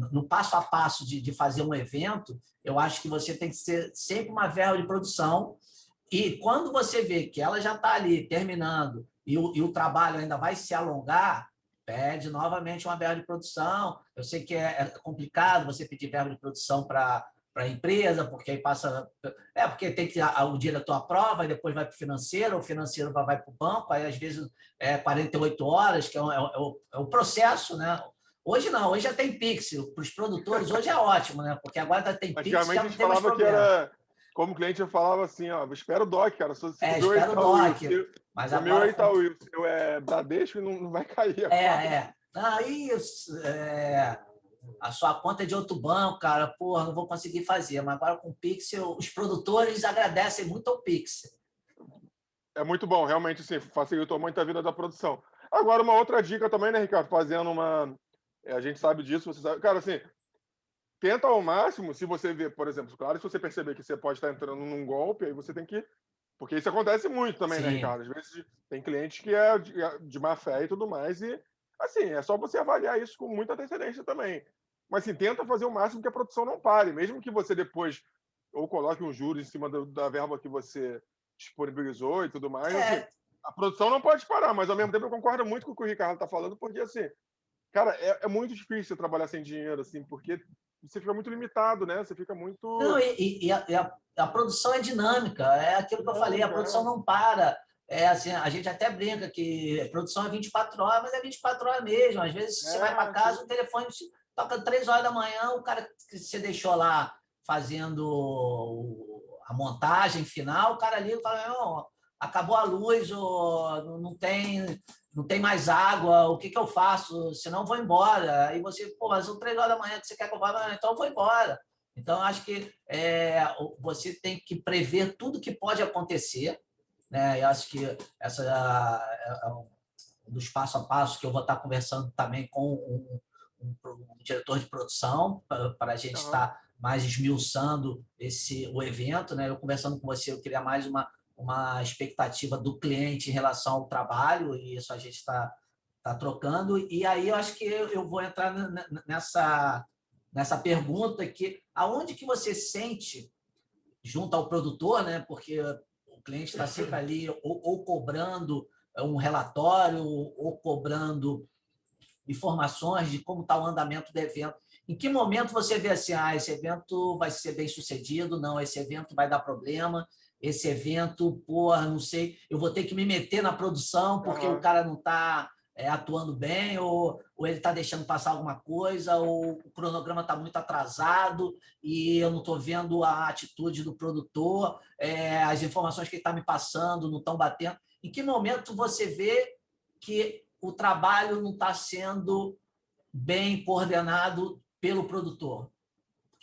No passo a passo de fazer um evento, eu acho que você tem que ser sempre uma verba de produção e quando você vê que ela já está ali terminando e o trabalho ainda vai se alongar, pede novamente uma verba de produção. Eu sei que é complicado você pedir verba de produção para a empresa, porque aí passa. Porque tem que o dia da tua prova, e depois vai para o financeiro vai para o banco, aí às vezes 48 horas, que é o processo, né? Hoje não, hoje já tem Pix. Para os produtores, hoje é ótimo, né? Porque agora tem Pix, Antigamente já a não gente tem mais falava que problema. era. Como cliente, eu falava assim, ó, espera o DOC, cara. Se o meu é Espera o Itaú DOC. Mas o meu agora é Itaú e o seu é Bradesco, não vai cair a conta. Aí a sua conta é de outro banco, cara, porra, não vou conseguir fazer. Mas agora com o Pix, os produtores agradecem muito ao Pix. É muito bom, realmente, sim, facilitou muito a vida da produção. Agora, uma outra dica também, né, Ricardo? Fazendo uma. A gente sabe disso, você sabe. Cara, assim, tenta ao máximo, se você vê, por exemplo, claro, se você perceber que você pode estar entrando num golpe, aí você tem que. Porque isso acontece muito também, né, Sim. Ricardo? Às vezes tem cliente que é de má fé e tudo mais, e assim, é só você avaliar isso com muita antecedência também. Mas assim, tenta fazer o máximo que a produção não pare, mesmo que você depois ou coloque um juros em cima da verba que você disponibilizou e tudo mais, assim, a produção não pode parar, mas ao mesmo tempo eu concordo muito com o que o Ricardo está falando, porque assim, cara, é muito difícil trabalhar sem dinheiro, assim, porque você fica muito limitado, né? Você fica Não, muito a produção é dinâmica, é aquilo que eu falei, a dinâmico, produção é. não para. Assim, a gente até brinca que a produção é 24 horas, mas é 24 horas mesmo. Às vezes você vai para Sim. casa, o telefone toca 3 horas da manhã, o cara que você deixou lá fazendo a montagem final, o cara liga e fala, não, acabou a luz, ou não tem mais água, o que eu faço? Senão eu vou embora. Aí você, pô, mas são 3 horas da manhã que você quer que eu vá, então eu vou embora. Então, eu acho que você tem que prever tudo que pode acontecer, né? Eu acho que essa é um dos passo a passo que eu vou estar conversando também com um diretor de produção para a gente Aham. estar mais esmiuçando o evento, né? Eu conversando com você, eu queria mais uma expectativa do cliente em relação ao trabalho e isso a gente está trocando. E aí eu acho que eu vou entrar nessa pergunta que aonde que você sente junto ao produtor, né? Porque o cliente está sempre ali ou cobrando um relatório ou cobrando informações de como está o andamento do evento. Em que momento você vê assim, esse evento vai ser bem sucedido? Não, esse evento vai dar problema. Esse evento, porra, não sei, eu vou ter que me meter na produção porque o Aham. cara não está atuando bem, ou ele está deixando passar alguma coisa, ou o cronograma está muito atrasado e eu não estou vendo a atitude do produtor, as informações que ele está me passando não estão batendo. Em que momento você vê que o trabalho não está sendo bem coordenado pelo produtor?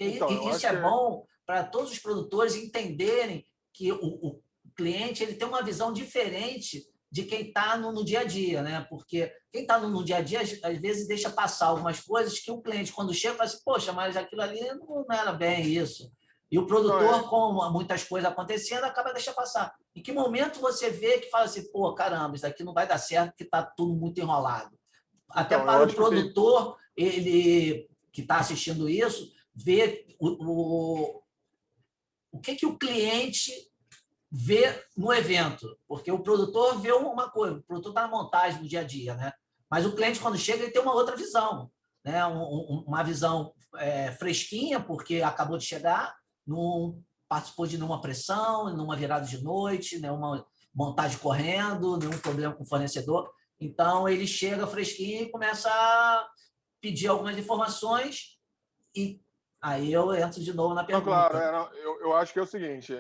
Porque Então, eu isso acho que é bom para todos os produtores entenderem que o cliente ele tem uma visão diferente de quem está no dia a dia, né? Porque quem está no dia a dia, às vezes, deixa passar algumas coisas que o cliente, quando chega, fala assim, poxa, mas aquilo ali não era bem isso. E o não, produtor, com muitas coisas acontecendo, acaba deixando passar. Em que momento você vê que fala assim, pô, caramba, isso aqui não vai dar certo porque está tudo muito enrolado? Até então, eu para o acho que tem. produtor, ele que está assistindo isso, ver o que o cliente vê no evento, porque o produtor vê uma coisa, o produtor está na montagem no dia a dia, né? Mas o cliente, quando chega, ele tem uma outra visão, né? Uma visão fresquinha, porque acabou de chegar, não participou de nenhuma pressão, numa virada de noite, nenhuma montagem correndo, nenhum problema com o fornecedor. Então, ele chega fresquinho e começa a pedir algumas informações e aí eu entro de novo na Não, claro, pergunta. não, eu acho que é o seguinte,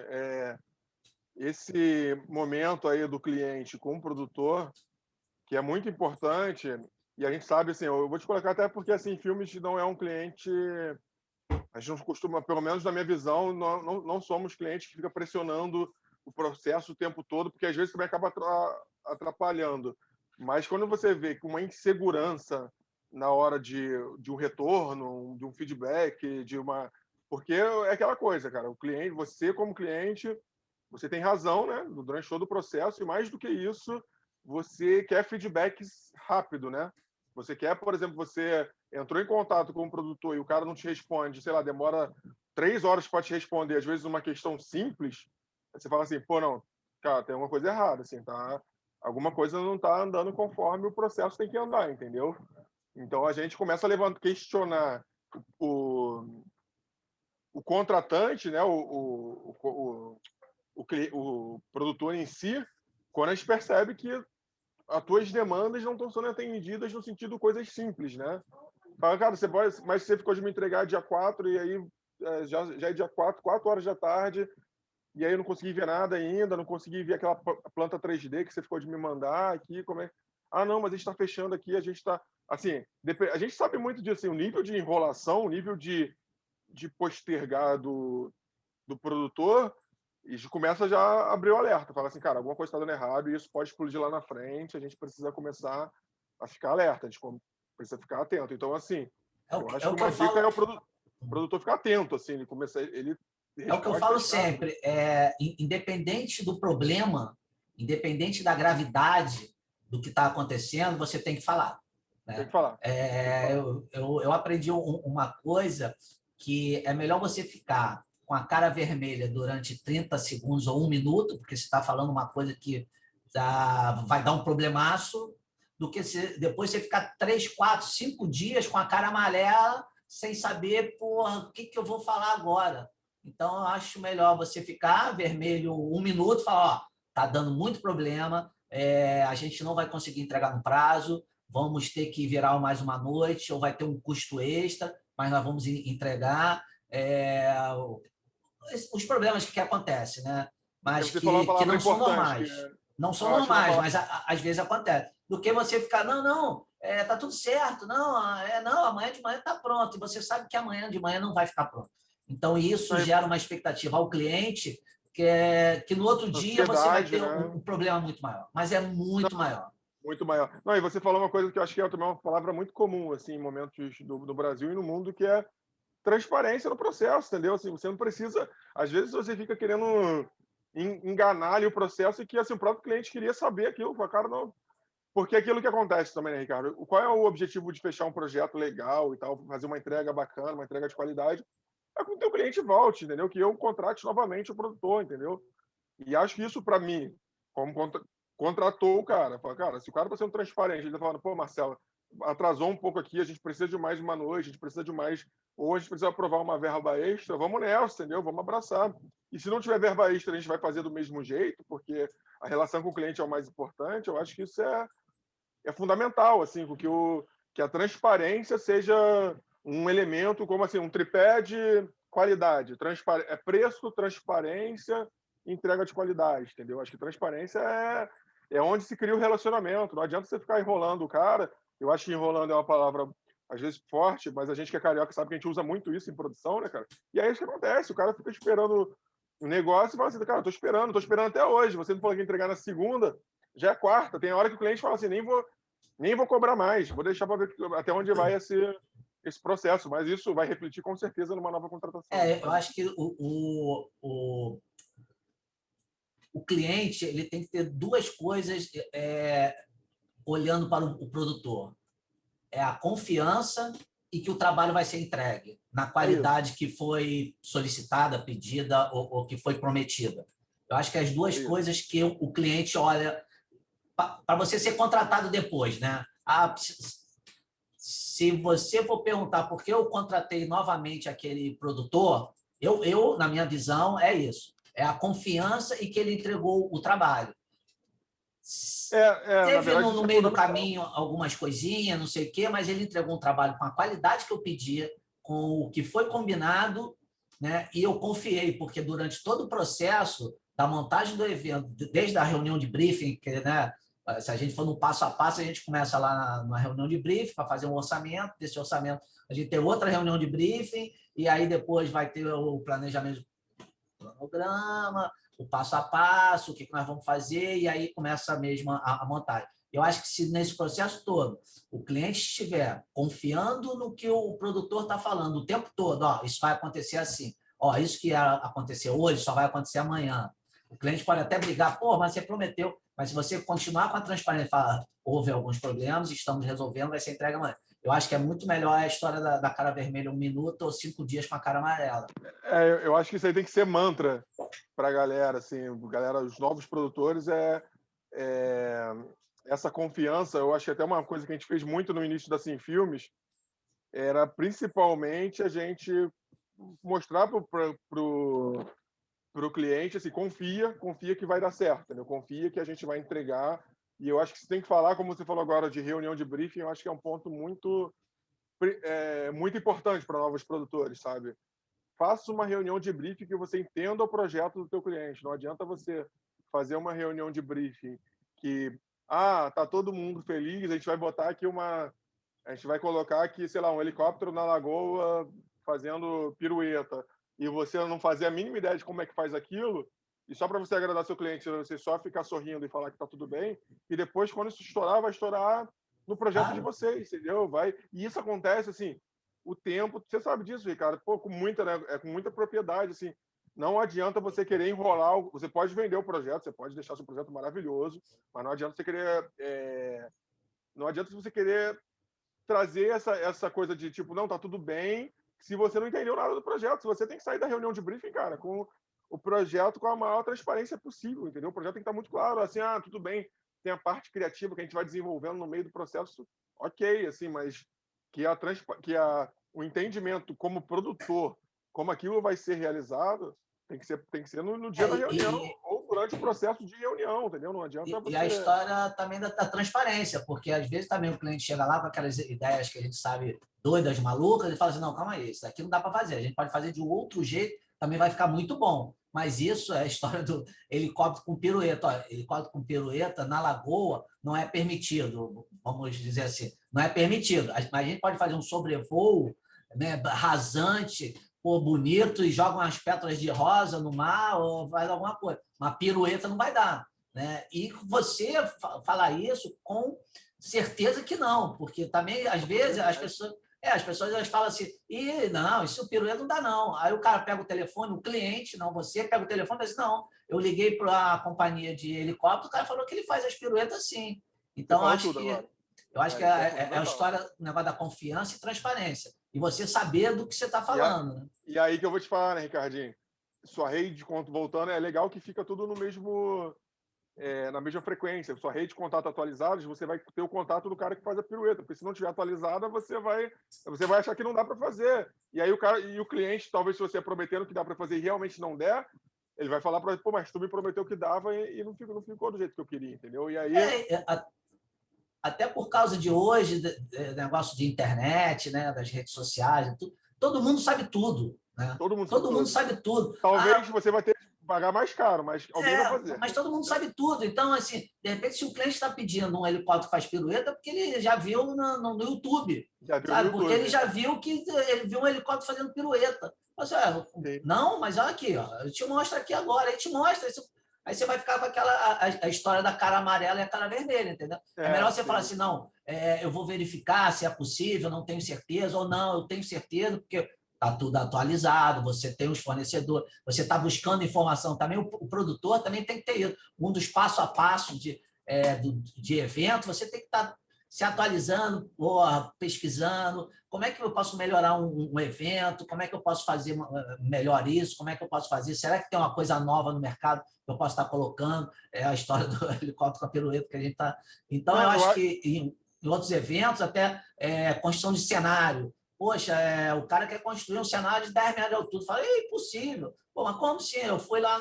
esse momento aí do cliente com o produtor, que é muito importante, e a gente sabe, assim, eu vou te colocar até porque, assim, filmes não é um cliente, a gente não costuma, pelo menos na minha visão, não somos clientes que fica pressionando o processo o tempo todo, porque às vezes também acaba atrapalhando. Mas quando você vê que uma insegurança na hora de um retorno, de um feedback, de uma... Porque é aquela coisa, cara, o cliente, você como cliente, você tem razão, né, durante todo o processo, e mais do que isso, você quer feedbacks rápido, né? Você quer, por exemplo, você entrou em contato com um produtor e o cara não te responde, sei lá, demora 3 horas para te responder, às vezes uma questão simples, aí você fala assim, pô, não, cara, tem alguma coisa errada, assim, tá? Alguma coisa não está andando conforme o processo tem que andar, entendeu? Então a gente começa a questionar o, o contratante, né, o produtor em si, quando a gente percebe que as tuas demandas não estão sendo atendidas no sentido de coisas simples, né? Fala, cara, você pode, mas você ficou de me entregar dia 4 e aí já é dia 4, 4 horas da tarde, e aí eu não consegui ver nada ainda, não consegui ver aquela planta 3D que você ficou de me mandar aqui, como é... Ah, não, mas a gente está fechando aqui, a gente está... Assim, a gente sabe muito disso, assim, o nível de enrolação, o nível de postergar do produtor, e começa já a abrir o alerta, fala assim, cara, alguma coisa está dando errado e isso pode explodir lá na frente, a gente precisa começar a ficar alerta, a gente precisa ficar atento. Então, assim, eu É acho que o que eu uma dica falo. é o produtor ficar atento, assim, ele começar, ele É o que eu falo respostas rápidas. sempre, independente do problema, independente da gravidade do que está acontecendo, você tem que falar. Tem Né? que falar, tem que falar. Eu aprendi uma coisa que é melhor você ficar com a cara vermelha durante 30 segundos ou 1 minuto, porque você está falando uma coisa que vai dar um problemaço, do que depois você ficar 3, 4, 5 dias com a cara amarela sem saber, porra, o que eu vou falar agora. Então, eu acho melhor você ficar vermelho 1 minuto e falar, ó, tá dando muito problema, a gente não vai conseguir entregar no prazo, vamos ter que virar mais uma noite, ou vai ter um custo extra, mas nós vamos entregar. Os problemas que acontecem, né? Aí Mas você falou uma que palavra não são importante, que normais. Não são eu acho uma normais, palavra... mas às vezes acontece. Do que você ficar, não, tá tudo certo, não, amanhã de manhã está pronto, e você sabe que amanhã de manhã não vai ficar pronto. Então, isso gera uma expectativa ao cliente que no outro dia você vai Ansiedade, ter né? um problema muito maior, mas é muito Não, maior. muito maior. Não, e você falou uma coisa que eu acho que é também uma palavra muito comum, assim, em momentos do Brasil e no mundo, que é transparência no processo, entendeu? Assim, você não precisa... Às vezes você fica querendo enganar ali o processo e que assim, o próprio cliente queria saber aquilo. Fala, cara, não... Porque aquilo que acontece também, né, Ricardo? Qual é o objetivo de fechar um projeto legal e tal, fazer uma entrega bacana, uma entrega de qualidade? É que o teu cliente volte, entendeu? Que eu contrate novamente o produtor, entendeu? E acho que isso, para mim, como contratou o cara, fala, cara, se o cara está sendo transparente, ele está falando, pô, Marcelo, atrasou um pouco aqui, a gente precisa de mais uma noite, a gente precisa de mais, ou a gente precisa aprovar uma verba extra, vamos nessa, entendeu? Vamos abraçar. E se não tiver verba extra, a gente vai fazer do mesmo jeito, porque a relação com o cliente é o mais importante. Eu acho que isso é fundamental, assim, porque que a transparência seja um elemento como assim, um tripé de qualidade, preço, transparência, entrega de qualidade, entendeu? Acho que transparência é onde se cria o relacionamento. Não adianta você ficar enrolando o cara. Eu acho que enrolando é uma palavra às vezes forte, mas a gente que é carioca sabe que a gente usa muito isso em produção, né, cara? E aí é isso que acontece, o cara fica esperando o negócio e fala assim, cara, tô esperando até hoje, você não falou que ia entregar na segunda, já é quarta, tem hora que o cliente fala assim, nem vou cobrar mais, vou deixar para ver até onde vai esse processo, mas isso vai refletir com certeza numa nova contratação. Eu acho que o cliente ele tem que ter duas coisas olhando para o produtor. É a confiança e que o trabalho vai ser entregue na qualidade que foi solicitada, pedida ou que foi prometida. Eu acho que as duas coisas que o cliente olha para você ser contratado depois, né? Se você for perguntar por que eu contratei novamente aquele produtor, na minha visão, é isso. É a confiança e que ele entregou o trabalho. Teve verdade, no meio do caminho algumas coisinhas, não sei o quê, mas ele entregou um trabalho com a qualidade que eu pedia, com o que foi combinado, né? E eu confiei, porque durante todo o processo da montagem do evento, desde a reunião de briefing, né? Se a gente for no passo a passo, a gente começa lá na reunião de briefing para fazer um orçamento. Desse orçamento, a gente tem outra reunião de briefing, e aí depois vai ter o planejamento do cronograma, o passo a passo, o que nós vamos fazer, e aí começa mesmo a montagem. Eu acho que se nesse processo todo o cliente estiver confiando no que o produtor está falando o tempo todo, isso vai acontecer assim, isso que ia acontecer hoje só vai acontecer amanhã. O cliente pode até brigar, mas você prometeu, mas se você continuar com a transparência e falar, houve alguns problemas, estamos resolvendo, vai ser entregue amanhã. Eu acho que é muito melhor a história da cara vermelha 1 minuto ou 5 dias com a cara amarela. Eu acho que isso aí tem que ser mantra para a galera, assim, os novos produtores, essa confiança. Eu acho que até uma coisa que a gente fez muito no início da Sim Filmes era principalmente a gente mostrar para o cliente, assim, confia que vai dar certo, entendeu? Confia que a gente vai entregar. E eu acho que você tem que falar, como você falou agora, de reunião de briefing, eu acho que é um ponto muito importante para novos produtores, sabe? Faça uma reunião de briefing que você entenda o projeto do teu cliente. Não adianta você fazer uma reunião de briefing que tá todo mundo feliz, a gente vai botar aqui a gente vai colocar aqui, sei lá, um helicóptero na lagoa fazendo pirueta, e você não fazer a mínima ideia de como é que faz aquilo, e só para você agradar seu cliente, você só ficar sorrindo e falar que tá tudo bem, e depois, quando isso estourar, vai estourar no projeto de vocês, entendeu? E isso acontece, assim, o tempo, você sabe disso, Ricardo, com muita propriedade, assim, não adianta você querer enrolar, você pode vender o projeto, você pode deixar seu projeto maravilhoso, mas não adianta você querer trazer essa coisa de tipo, não, tá tudo bem, se você não entendeu nada do projeto. Você tem que sair da reunião de briefing, cara, com o projeto com a maior transparência possível, entendeu? O projeto tem que estar muito claro, assim, tudo bem, tem a parte criativa que a gente vai desenvolvendo no meio do processo, ok, assim, mas o entendimento como produtor, como aquilo vai ser realizado, tem que ser no dia da reunião ou durante o processo de reunião, entendeu? Não adianta você... E a história também da transparência, porque às vezes também o cliente chega lá com aquelas ideias que a gente sabe doidas, malucas, e fala assim, não, calma aí, isso daqui não dá para fazer, a gente pode fazer de um outro jeito, também vai ficar muito bom. Mas isso é a história do helicóptero com pirueta. Helicóptero com pirueta na lagoa não é permitido, vamos dizer assim, não é permitido. Mas a gente pode fazer um sobrevoo, né, rasante, bonito, e joga umas pétalas de rosa no mar ou faz alguma coisa. Uma pirueta não vai dar. Né? E você falar isso com certeza que não, porque também, às vezes, as pessoas elas falam assim, não, isso pirueta não dá não. Aí o cara pega o telefone, o cliente, não você, pega o telefone e diz, não, eu liguei para a companhia de helicóptero, o cara falou que ele faz as piruetas sim. Então, eu acho que é a história, o negócio da confiança e transparência. E você saber do que você está falando. Né? E aí que eu vou te falar, né, Ricardinho? Sua rede de contato, voltando, é legal que fica tudo no mesmo... na mesma frequência. Sua rede de contato atualizados, você vai ter o contato do cara que faz a pirueta, porque se não tiver atualizada, você vai achar que não dá para fazer. E aí o cliente, talvez se você prometendo que dá para fazer e realmente não der, ele vai falar para você, mas tu me prometeu que dava e não ficou do jeito que eu queria, entendeu? E aí até por causa de hoje, negócio de internet, né, das redes sociais, todo mundo sabe tudo. Né? Todo mundo sabe tudo. Sabe tudo. Talvez você vai ter pagar mais caro, mas alguém vai fazer. Mas todo mundo sabe tudo. Então, assim, de repente, se o cliente está pedindo um helicóptero que faz pirueta, é porque ele já viu no YouTube, Já viu no sabe? Porque ele YouTube. já viu que ele viu um helicóptero fazendo pirueta. Mas, não, mas olha aqui, ó, eu te mostro aqui agora, aí te mostra. Aí você vai ficar com a história da cara amarela e a cara vermelha, entendeu? É melhor você falar assim, não, eu vou verificar se é possível, não tenho certeza, ou não, eu tenho certeza, porque está tudo atualizado, você tem os fornecedores, você está buscando informação também, o produtor também tem que ter isso. Um dos passo a passo de evento, você tem que estar se atualizando, pesquisando, como é que eu posso melhorar um evento, como é que eu posso fazer melhor isso, como é que eu posso fazer, será que tem uma coisa nova no mercado que eu posso estar colocando, a história do helicóptero com a pirueta que a gente está... Então, não, eu acho que em outros eventos, até construção de cenário, poxa, o cara quer construir um cenário de 10 metros de altura. Fala, é impossível. Pô, mas como assim? Eu fui lá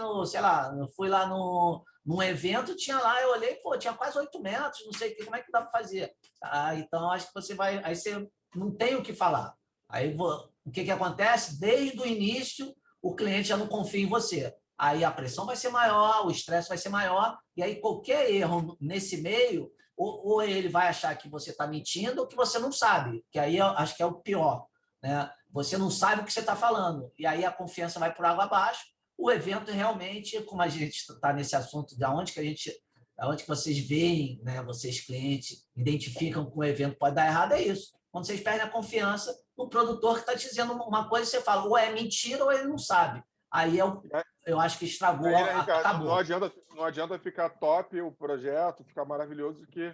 num evento, tinha lá, eu olhei, pô, tinha quase 8 metros, não sei o que, como é que dá para fazer? Então, acho que você vai... Aí você não tem o que falar. Aí, o que acontece? Desde o início, o cliente já não confia em você. Aí a pressão vai ser maior, o estresse vai ser maior, e aí qualquer erro nesse meio, ou ele vai achar que você está mentindo ou que você não sabe, que aí eu acho que é o pior. Né? Você não sabe o que você está falando, e aí a confiança vai por água abaixo. O evento realmente, como a gente está nesse assunto, de onde que vocês veem, né, vocês clientes, identificam que o evento pode dar errado, é isso. Quando vocês perdem a confiança no produtor que está dizendo uma coisa, você fala, ou é mentira ou ele não sabe. Aí eu acho que estragou, aí, né, Ricardo, acabou. Não adianta ficar top o projeto, ficar maravilhoso, que,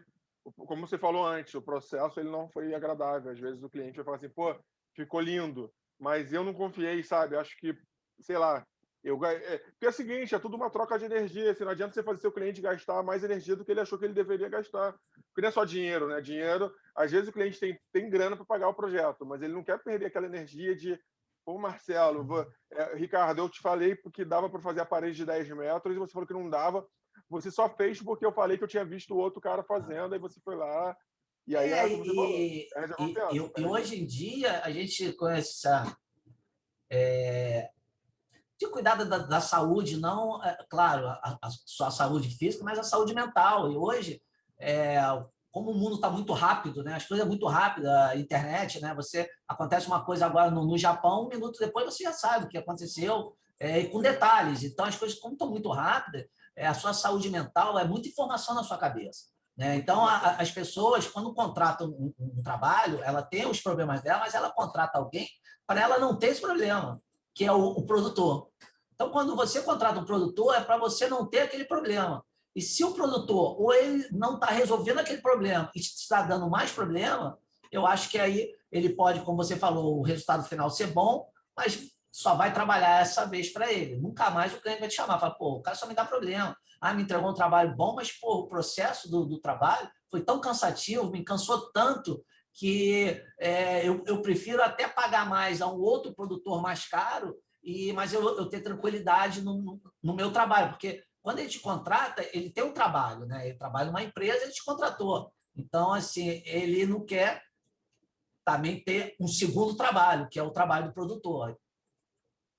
como você falou antes, o processo ele não foi agradável. Às vezes o cliente vai falar assim, pô, ficou lindo, mas eu não confiei, sabe? Acho que, sei lá, porque é o seguinte, é tudo uma troca de energia. Assim, não adianta você fazer seu cliente gastar mais energia do que ele achou que ele deveria gastar. Porque não é só dinheiro, né? Dinheiro, às vezes o cliente tem grana para pagar o projeto, mas ele não quer perder aquela energia de, pô, Marcelo, Ricardo, eu te falei porque dava para fazer a parede de 10 metros e você falou que não dava. Você só fez porque eu falei que eu tinha visto o outro cara fazendo, aí você foi lá. E aí, como você falou, perde a confiança. E hoje em dia, a gente conhece de cuidar da saúde, não, claro, só a saúde física, mas a saúde mental. E hoje, como o mundo está muito rápido, né? As coisas é muito rápidas, a internet, né? Acontece uma coisa agora no Japão, um minuto depois você já sabe o que aconteceu, e com detalhes. Então, as coisas, como estão muito rápidas, a sua saúde mental é muita informação na sua cabeça. Né? Então, as pessoas, quando contratam um trabalho, ela tem os problemas dela, mas ela contrata alguém para ela não ter esse problema, que é o produtor. Então, quando você contrata um produtor, é para você não ter aquele problema. E se o produtor ou ele não está resolvendo aquele problema e está dando mais problema, eu acho que aí ele pode, como você falou, o resultado final ser bom, mas só vai trabalhar essa vez para ele. Nunca mais o cliente vai te chamar. Fala, pô, o cara só me dá problema. Me entregou um trabalho bom, mas pô, o processo do trabalho foi tão cansativo, me cansou tanto que eu prefiro até pagar mais a um outro produtor mais caro, mas eu ter tranquilidade no meu trabalho, porque quando ele te contrata, ele tem um trabalho, né? Ele trabalha numa empresa, ele te contratou. Então, assim, ele não quer também ter um segundo trabalho, que é o trabalho do produtor.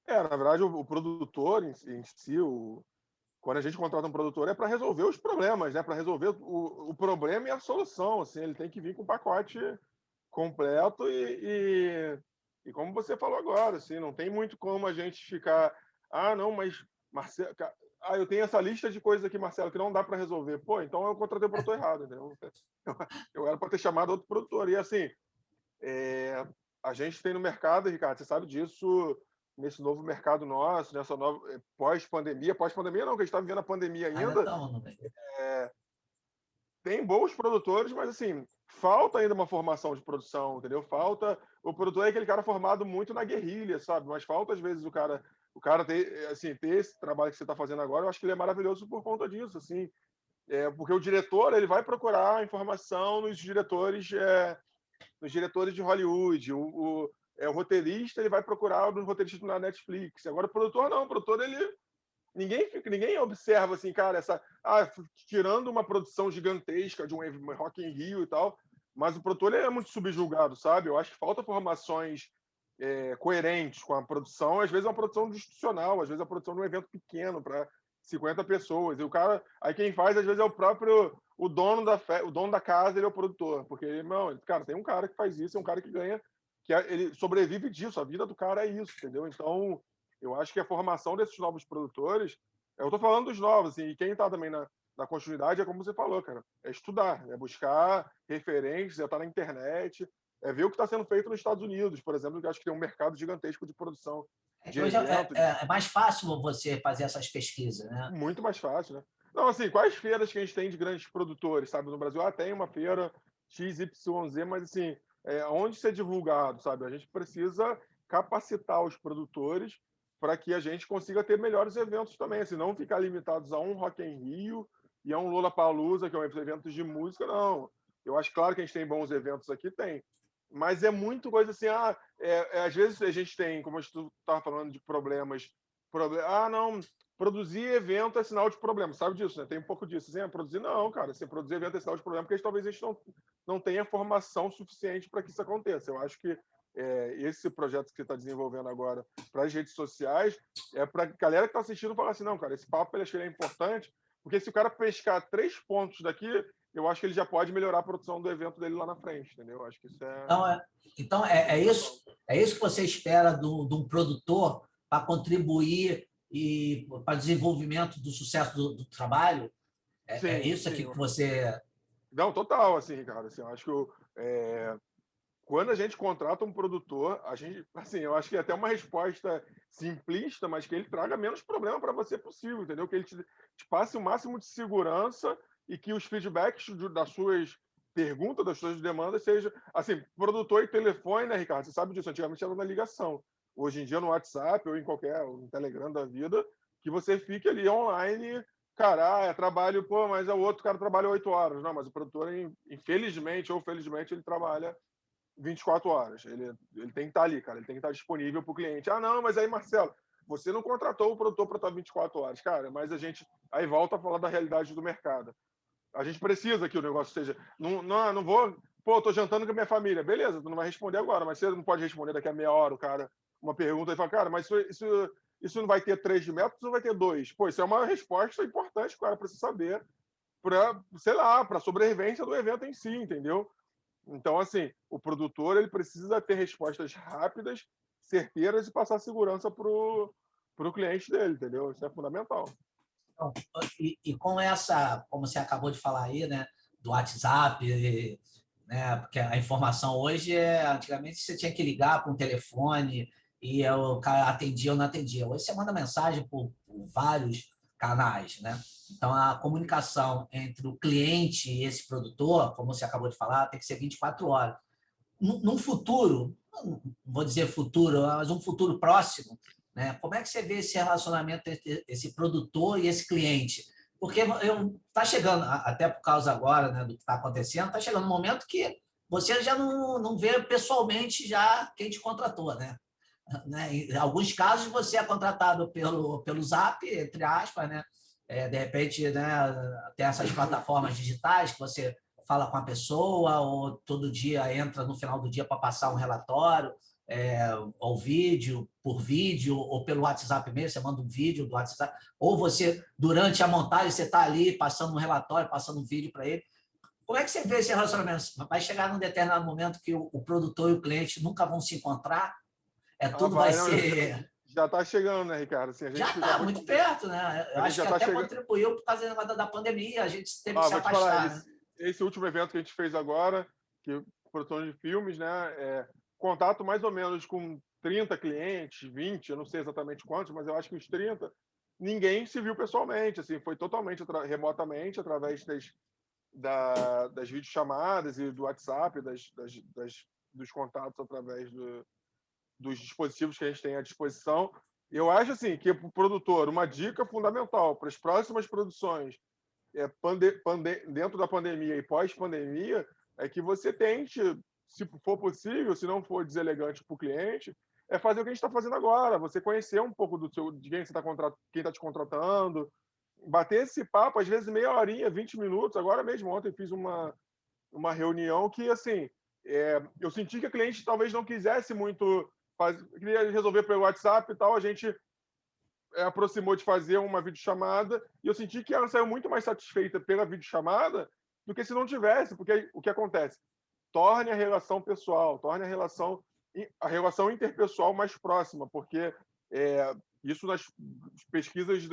Na verdade, o produtor em si, quando a gente contrata um produtor, é para resolver os problemas, né? Para resolver o problema e a solução. Assim, ele tem que vir com um pacote completo e como você falou agora, assim, não tem muito como a gente ficar, não, mas Marcelo, eu tenho essa lista de coisas aqui, Marcelo, que não dá para resolver. Pô, então eu contratei o produtor errado, entendeu? Eu era para ter chamado outro produtor. E assim, a gente tem no mercado, Ricardo, você sabe disso, nesse novo mercado nosso, nessa nova pós-pandemia não, que a gente está vivendo a pandemia ainda. Tem bons produtores, mas assim, falta ainda uma formação de produção, entendeu? Falta. O produtor é aquele cara formado muito na guerrilha, sabe? Mas falta, às vezes, o cara ter, assim, ter esse trabalho que você está fazendo agora, eu acho que ele é maravilhoso por conta disso, assim. Porque o diretor, ele vai procurar informação nos diretores de Hollywood. O roteirista, ele vai procurar nos roteiristas na Netflix. Agora, o produtor não. O produtor, ninguém observa assim, cara, tirando uma produção gigantesca de um Rock in Rio e tal, mas o produtor é muito subjulgado, sabe? Eu acho que falta formações coerentes com a produção. Às vezes é uma produção institucional, às vezes é a produção de um evento pequeno para 50 pessoas. E o cara, aí quem faz, às vezes, é o próprio o dono o dono da casa, ele é o produtor. Porque, não, cara, tem um cara que faz isso, é um cara que ganha, ele sobrevive disso, a vida do cara é isso, entendeu? Então, eu acho que a formação desses novos produtores, eu tô falando dos novos, assim, e quem tá também na continuidade é como você falou, cara, é estudar, é buscar referências, é estar na internet, é ver o que está sendo feito nos Estados Unidos, por exemplo, que eu acho que tem um mercado gigantesco de produção de Hoje eventos, é mais fácil você fazer essas pesquisas, né? muito mais fácil, né? Não, assim, quais feiras que a gente tem de grandes produtores, sabe? No Brasil, tem uma feira XYZ, mas assim, onde ser divulgado, sabe? A gente precisa capacitar os produtores para que a gente consiga ter melhores eventos também, assim, não ficar limitados a um Rock in Rio e a um Lollapalooza, que é um evento de música, não. Eu acho claro que a gente tem bons eventos aqui, tem. Mas é muito coisa assim, às vezes a gente tem, como tu estava falando de problemas, não, produzir evento é sinal de problema, sabe disso, né? Tem um pouco disso. Assim, produzir não, cara. Assim, produzir evento é sinal de problema porque talvez a gente não tenha formação suficiente para que isso aconteça. Eu acho que esse projeto que você está desenvolvendo agora para as redes sociais é para a galera que está assistindo falar assim, não, cara, esse papo ele acho que ele é importante, porque se o cara pescar 3 pontos daqui, eu acho que ele já pode melhorar a produção do evento dele lá na frente, entendeu? Eu acho que isso é isso que você espera de um produtor para contribuir e para o desenvolvimento do sucesso do trabalho? É sim, isso aqui sim. que você... Não, total, assim, Ricardo. Assim, eu acho que quando a gente contrata um produtor, a gente, assim, eu acho que é até uma resposta simplista, mas que ele traga menos problema para você possível, entendeu? Que ele te passe o máximo de segurança e que os feedbacks das suas perguntas, das suas demandas sejam, assim, produtor e telefone, né, Ricardo? Você sabe disso, antigamente era na ligação. Hoje em dia no WhatsApp ou em qualquer, no Telegram da vida, que você fique ali online, cara, é trabalho, pô, mas o outro cara trabalha 8 horas. Não, mas o produtor, infelizmente ou felizmente, ele trabalha 24 horas. Ele tem que estar ali, cara. Ele tem que estar disponível para o cliente. Ah, não, mas aí, Marcelo, você não contratou o produtor para estar 24 horas. Cara, mas a gente... Aí volta a falar da realidade do mercado. A gente precisa que o negócio seja... Não vou... Pô, tô jantando com a minha família. Beleza, tu não vai responder agora, mas você não pode responder daqui a meia hora o cara uma pergunta e fala, cara, mas isso não vai ter 3 metros ou vai ter 2? Pô, isso é uma resposta importante, cara, para você saber, para, sei lá, para a sobrevivência do evento em si, entendeu? Então, assim, o produtor ele precisa ter respostas rápidas, certeiras e passar segurança pro cliente dele, entendeu? Isso é fundamental. Então, e com essa, como você acabou de falar aí, né, do WhatsApp, né, porque a informação hoje antigamente você tinha que ligar para um telefone e o cara atendia ou não atendia. Hoje você manda mensagem por vários canais, né? Então a comunicação entre o cliente e esse produtor, como você acabou de falar, tem que ser 24 horas. Num futuro, não vou dizer futuro, mas um futuro próximo, né? Como é que você vê esse relacionamento entre esse produtor e esse cliente? Porque está chegando, até por causa agora, né, do que está acontecendo, está chegando um momento que você já não vê pessoalmente já quem te contratou, né? Em alguns casos você é contratado pelo Zap, entre aspas, né? De repente, né, tem essas plataformas digitais que você fala com a pessoa ou todo dia entra no final do dia para passar um relatório, ou por vídeo, ou pelo WhatsApp mesmo, você manda um vídeo do WhatsApp, ou você, durante a montagem, você está ali passando um relatório, passando um vídeo para ele. Como é que você vê esse relacionamento? Vai chegar num determinado momento que o produtor e o cliente nunca vão se encontrar? Ah, Tudo vai vai, não, ser... já está chegando, né, Ricardo? Assim, a Já gente está acabou muito de, perto, né? Eu a gente acho já que está até chegando. contribuiu por causa da pandemia, a gente teve que se Vou te falar, afastar, né? esse último evento que a gente fez agora, que produção de filmes, né, contato mais ou menos com 30 clientes, 20, eu não sei exatamente quantos, mas eu acho que uns 30, ninguém se viu pessoalmente, assim, foi totalmente remotamente, através das videochamadas e do WhatsApp, dos contatos através dos dispositivos que a gente tem à disposição. Eu acho assim que para o produtor, uma dica fundamental para as próximas produções dentro da pandemia e pós-pandemia é que você tente, se for possível, se não for deselegante para o cliente, fazer o que a gente está fazendo agora, você conhecer um pouco de quem você quem está te contratando, bater esse papo, às vezes meia horinha, 20 minutos. Agora mesmo, ontem fiz uma reunião que, assim, eu senti que a cliente talvez não quisesse muito queria resolver pelo WhatsApp e tal, a gente aproximou de fazer uma videochamada e eu senti que ela saiu muito mais satisfeita pela videochamada do que se não tivesse, porque o que acontece? Torne a relação pessoal, torne a relação interpessoal mais próxima, porque isso nas pesquisas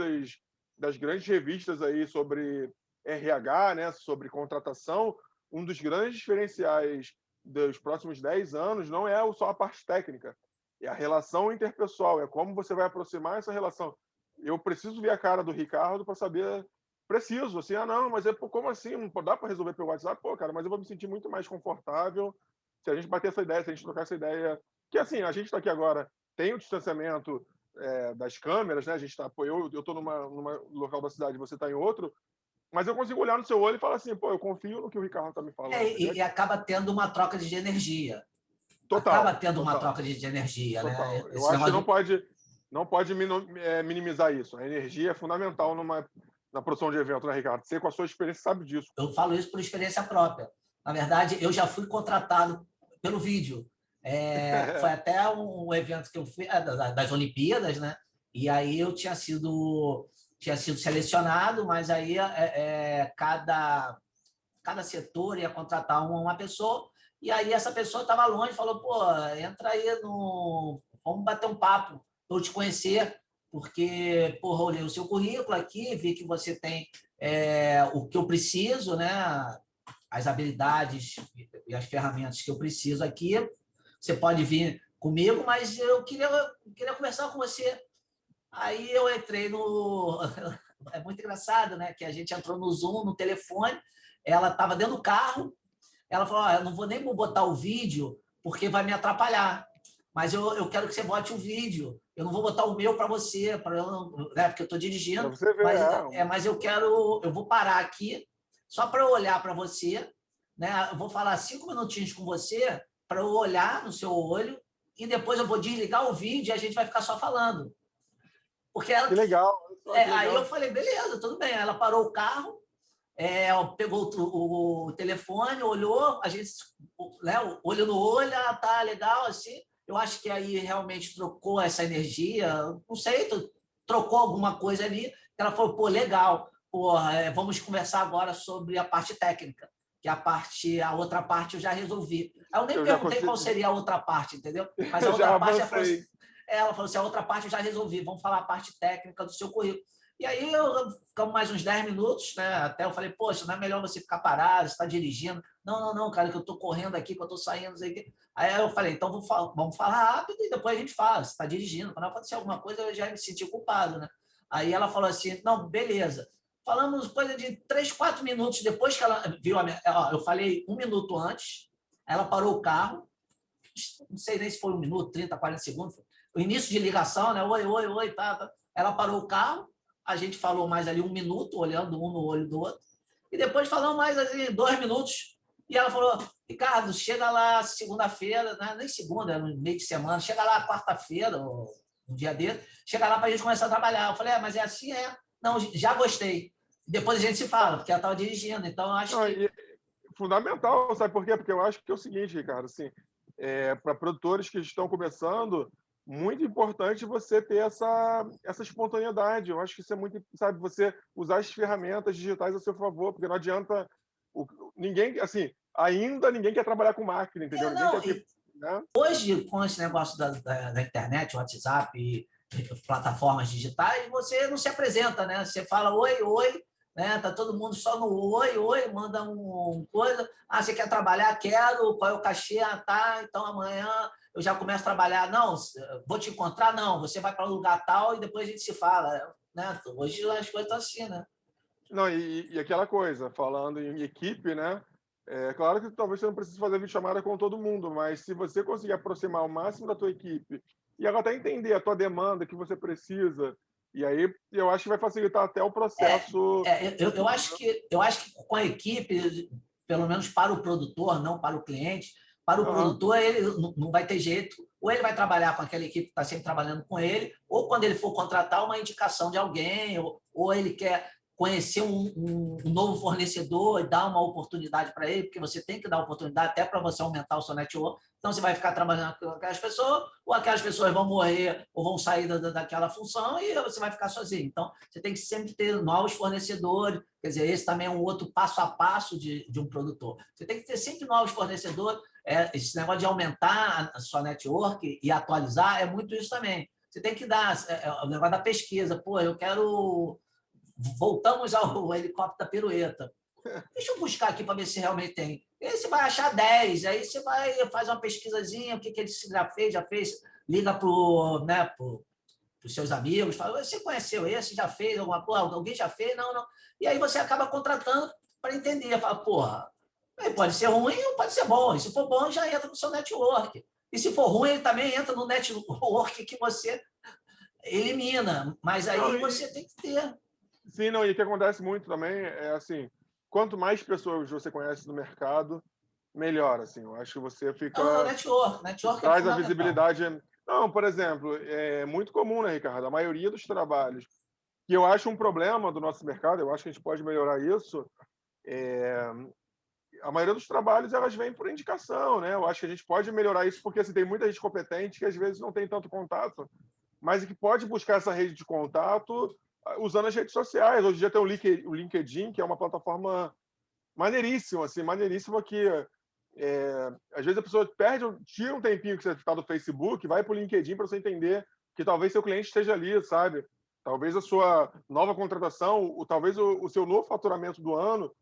das grandes revistas aí sobre RH, né, sobre contratação, um dos grandes diferenciais dos próximos 10 anos não é só a parte técnica, é a relação interpessoal, é como você vai aproximar essa relação. Eu preciso ver a cara do Ricardo para saber, preciso, assim, não, mas como assim? Não dá para resolver pelo WhatsApp? Pô, cara, mas eu vou me sentir muito mais confortável se a gente bater essa ideia, se a gente trocar essa ideia. Que assim, a gente está aqui agora, tem o distanciamento das câmeras, né? A gente está, eu estou numa local da cidade, você está em outro, mas eu consigo olhar no seu olho e falar assim, pô, eu confio no que o Ricardo está me falando. E acaba tendo uma troca de energia. Acaba Total, tendo uma total, troca de energia, né? total. Eu Esse acho que negócio não pode minimizar isso. A energia é fundamental na produção de evento, né, Ricardo? Você, com a sua experiência, sabe disso. Eu falo isso por experiência própria. Na verdade, eu já fui contratado pelo vídeo. Foi até um evento que eu fui das Olimpíadas, né? E aí eu tinha sido selecionado, mas aí cada setor ia contratar uma pessoa, e aí essa pessoa estava longe e falou, pô, entra aí vamos bater um papo, para eu te conhecer, porque, porra, olhei o seu currículo aqui, vi que você tem o que eu preciso, né? As habilidades e as ferramentas que eu preciso aqui. Você pode vir comigo, mas eu queria conversar com você. Aí eu entrei no... É muito engraçado, né? Que a gente entrou no Zoom, no telefone, ela estava dentro do carro, ela falou, eu não vou nem botar o vídeo, porque vai me atrapalhar, mas eu quero que você bote o vídeo, eu não vou botar o meu para você, né? Porque eu estou dirigindo, você ver, mas eu vou parar aqui, só para eu olhar para você, né? Eu vou falar 5 minutinhos com você, para eu olhar no seu olho, e depois eu vou desligar o vídeo e a gente vai ficar só falando. Porque ela, que legal. aí eu falei, beleza, tudo bem. Ela parou o carro, pegou o telefone, olhou, a gente, né, olho no olho, tá legal, assim. Eu acho que aí realmente trocou essa energia, não sei, trocou alguma coisa ali. Ela falou, pô, legal, porra, vamos conversar agora sobre a parte técnica, que a outra parte eu já resolvi. Aí eu nem perguntei qual seria a outra parte, entendeu? Mas a outra parte ela falou assim, a outra parte eu já resolvi, vamos falar a parte técnica do seu currículo. E aí ficamos mais uns 10 minutos, né? Até eu falei, poxa, não é melhor você ficar parado, você está dirigindo. Não, cara, que eu estou correndo aqui, que eu estou saindo, não sei o quê. Aí eu falei, então vamos falar rápido e depois a gente fala, você está dirigindo. Quando acontecer alguma coisa, eu já me senti culpado, né? Aí ela falou assim, não, beleza. Falamos coisa de 3, 4 minutos depois que ela viu eu falei 1 minuto antes, ela parou o carro, não sei nem se foi 1 minuto, 30, 40 segundos, o início de ligação, né? Oi, tá. Ela parou o carro, a gente falou mais ali 1 minuto, olhando um no olho do outro, e depois falamos mais ali 2 minutos, e ela falou, Ricardo, chega lá segunda-feira, né? Nem segunda, no meio de semana, chega lá quarta-feira, um dia dele, chega lá para a gente começar a trabalhar. Eu falei, mas é assim, Não, já gostei. Depois a gente se fala, porque ela estava dirigindo, então eu acho que... Fundamental, sabe por quê? Porque eu acho que é o seguinte, Ricardo, assim, para produtores que estão começando, muito importante você ter essa espontaneidade. Eu acho que isso é muito, sabe, você usar as ferramentas digitais a seu favor, porque não adianta ninguém, assim, ainda ninguém quer trabalhar com marketing, entendeu? Ninguém quer né? Hoje, com esse negócio da internet, WhatsApp e plataformas digitais, você não se apresenta, né? Você fala oi, né? Tá todo mundo só no oi, manda coisa. Você quer trabalhar? Quero. Qual é o cachê? Tá. Então amanhã eu já começo a trabalhar. Não, vou te encontrar? Não, você vai para um lugar tal e depois a gente se fala, né? Hoje as coisas estão assim, né? Não, e aquela coisa, falando em equipe, né? Claro que talvez você não precise fazer videochamada com todo mundo, mas se você conseguir aproximar o máximo da tua equipe e ela até entender a tua demanda que você precisa, e aí eu acho que vai facilitar até o processo. Eu acho que com a equipe, pelo menos para o produtor, não para o cliente, para o produtor ele não vai ter jeito, ou ele vai trabalhar com aquela equipe que está sempre trabalhando com ele, ou quando ele for contratar uma indicação de alguém, ou ele quer conhecer um novo fornecedor e dar uma oportunidade para ele, porque você tem que dar oportunidade até para você aumentar o seu network. Então, você vai ficar trabalhando com aquelas pessoas, ou aquelas pessoas vão morrer ou vão sair daquela função e você vai ficar sozinho. Então, você tem que sempre ter novos fornecedores. Quer dizer, esse também é um outro passo a passo de um produtor. Você tem que ter sempre novos fornecedores. Esse negócio de aumentar a sua network e atualizar é muito isso também. Você tem que dar o negócio da pesquisa. Pô, eu quero... Voltamos ao helicóptero da pirueta. Deixa eu buscar aqui para ver se realmente tem. E aí você vai achar 10, aí você vai faz uma pesquisazinha, o que ele já fez, liga para os seus amigos, fala, você conheceu esse, já fez alguma coisa, alguém já fez? Não, não. E aí você acaba contratando para entender, fala, porra, pode ser ruim ou pode ser bom. E se for bom, já entra no seu network. E se for ruim, ele também entra no network que você elimina. Mas aí Não, você tem que ter. Sim, não, e o que acontece muito também é assim, quanto mais pessoas você conhece no mercado, melhor, assim. Eu acho que você Não, fica network é traz a fundamental. visibilidade. Não, por exemplo, é muito comum, né, Ricardo? A maioria dos trabalhos que eu acho um problema do nosso mercado, eu acho que a gente pode melhorar isso. A maioria dos trabalhos elas vêm por indicação, né? Eu acho que a gente pode melhorar isso porque assim, tem muita gente competente que às vezes não tem tanto contato, mas que pode buscar essa rede de contato usando as redes sociais. Hoje em dia tem o LinkedIn, que é uma plataforma maneiríssima, assim, maneiríssima que às vezes a pessoa tira um tempinho que você está do Facebook, vai para o LinkedIn para você entender que talvez seu cliente esteja ali, sabe? Talvez a sua nova contratação, talvez o seu novo faturamento do ano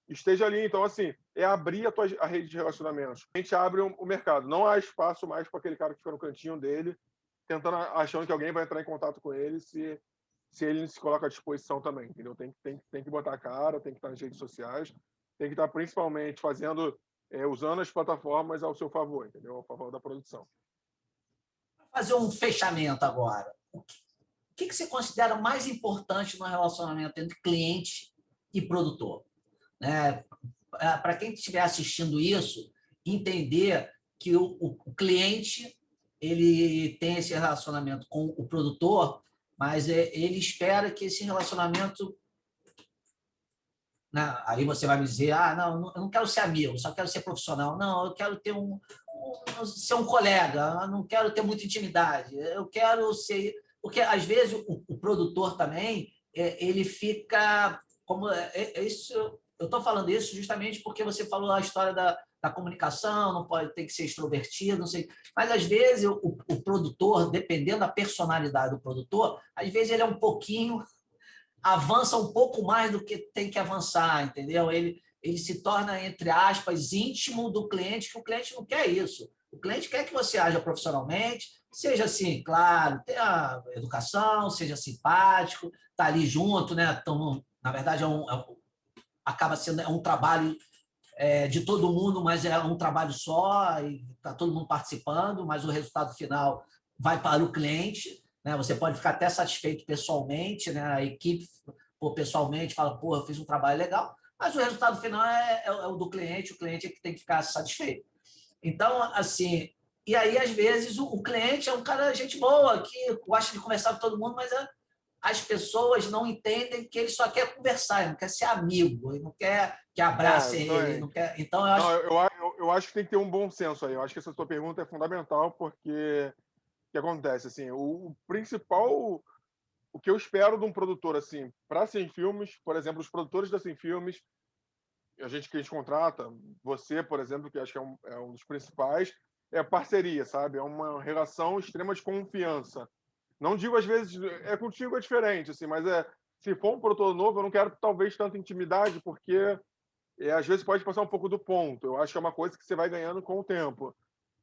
esteja ali. Então, assim, é abrir a rede de relacionamentos. A gente abre o mercado. Não há espaço mais para aquele cara que fica no cantinho dele, achando que alguém vai entrar em contato com ele se ele se coloca à disposição também, entendeu? Tem que botar a cara, tem que estar nas redes sociais, tem que estar principalmente usando as plataformas ao seu favor, entendeu? Ao favor da produção. Fazer um fechamento agora. O que você considera mais importante no relacionamento entre cliente e produtor? Né? Para quem estiver assistindo isso, entender que o cliente ele tem esse relacionamento com o produtor, mas ele espera que esse relacionamento, né? Aí você vai me dizer, não, eu não quero ser amigo, só quero ser profissional. Não, eu quero ter ser um colega, eu não quero ter muita intimidade, eu quero ser... Porque, às vezes, o produtor também, ele fica... isso, eu estou falando isso justamente porque você falou a história da comunicação, não pode ter que ser extrovertido, não sei. Mas, às vezes, o produtor, dependendo da personalidade do produtor, às vezes ele é um pouquinho... avança um pouco mais do que tem que avançar, entendeu? Ele se torna, entre aspas, íntimo do cliente, que o cliente não quer isso. O cliente quer que você haja profissionalmente, seja assim, claro, tenha educação, seja simpático, tá ali junto, né? Então, na verdade, acaba sendo um trabalho de todo mundo, mas é um trabalho só, e está todo mundo participando, mas o resultado final vai para o cliente. Né? Você pode ficar até satisfeito pessoalmente, né? A equipe pessoalmente fala, pô, eu fiz um trabalho legal, mas o resultado final é o do cliente, o cliente é que tem que ficar satisfeito. Então, assim, e aí, às vezes, o cliente é um cara gente boa, que gosta de conversar com todo mundo, mas as pessoas não entendem que ele só quer conversar, ele não quer ser amigo, ele não quer que abrace ele, ele não quer... Então, eu Não, acho... eu acho que tem que ter um bom senso aí. Eu acho que essa sua pergunta é fundamental, porque o que acontece? Assim, o principal... O que eu espero de um produtor, assim, para Sem Filmes, por exemplo, os produtores da Sem Filmes, a gente contrata, você, por exemplo, que acho que é um dos principais, é parceria, sabe? É uma relação extrema de confiança. Não digo, às vezes, contigo é diferente, assim, mas se for um produtor novo, eu não quero, talvez, tanta intimidade, porque às vezes pode passar um pouco do ponto. Eu acho que é uma coisa que você vai ganhando com o tempo.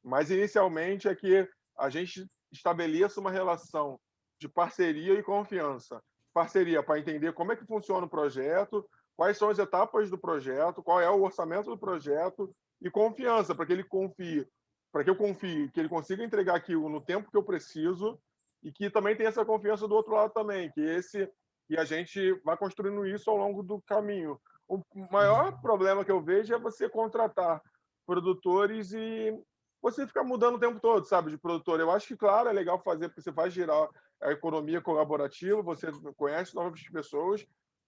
Mas, inicialmente, é que a gente estabeleça uma relação de parceria e confiança. Parceria para entender como é que funciona o projeto, quais são as etapas do projeto, qual é o orçamento do projeto, e confiança, para que ele confie, para que eu confie que ele consiga entregar aquilo no tempo que eu preciso e que também tenha essa confiança do outro lado também, que a gente vai construindo isso ao longo do caminho. O maior problema que eu vejo é você contratar produtores e você ficar mudando o tempo todo, sabe, de produtor. Eu acho que, claro, é legal fazer, porque você faz girar a economia colaborativa, você conhece novas pessoas,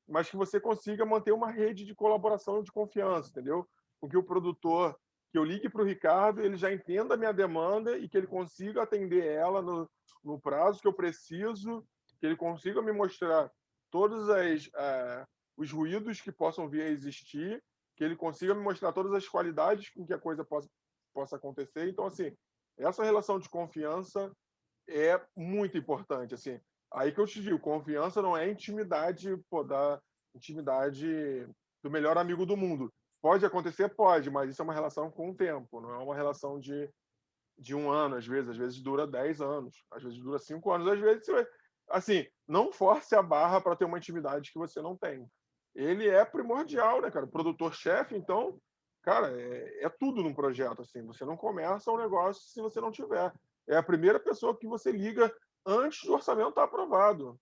mas que você consiga manter uma rede de colaboração de confiança, entendeu? Com que o produtor, que eu ligue para o Ricardo, ele já entenda a minha demanda e que ele consiga atender ela no prazo que eu preciso, que ele consiga me mostrar todos os ruídos que possam vir a existir, que ele consiga me mostrar todas as qualidades com que a coisa possa acontecer. Então, assim, essa relação de confiança é muito importante, assim. Aí que eu te digo, confiança não é intimidade, pô, da intimidade do melhor amigo do mundo. Pode acontecer? Pode, mas isso é uma relação com o tempo, não é uma relação de 1 ano, às vezes dura 10 anos, às vezes dura 5 anos, às vezes você vai... Assim, não force a barra para ter uma intimidade que você não tem. Ele é primordial, né, cara? O produtor-chefe, então, cara, é tudo num projeto, assim. Você não começa um negócio se você não tiver. É a primeira pessoa que você liga antes do orçamento estar aprovado.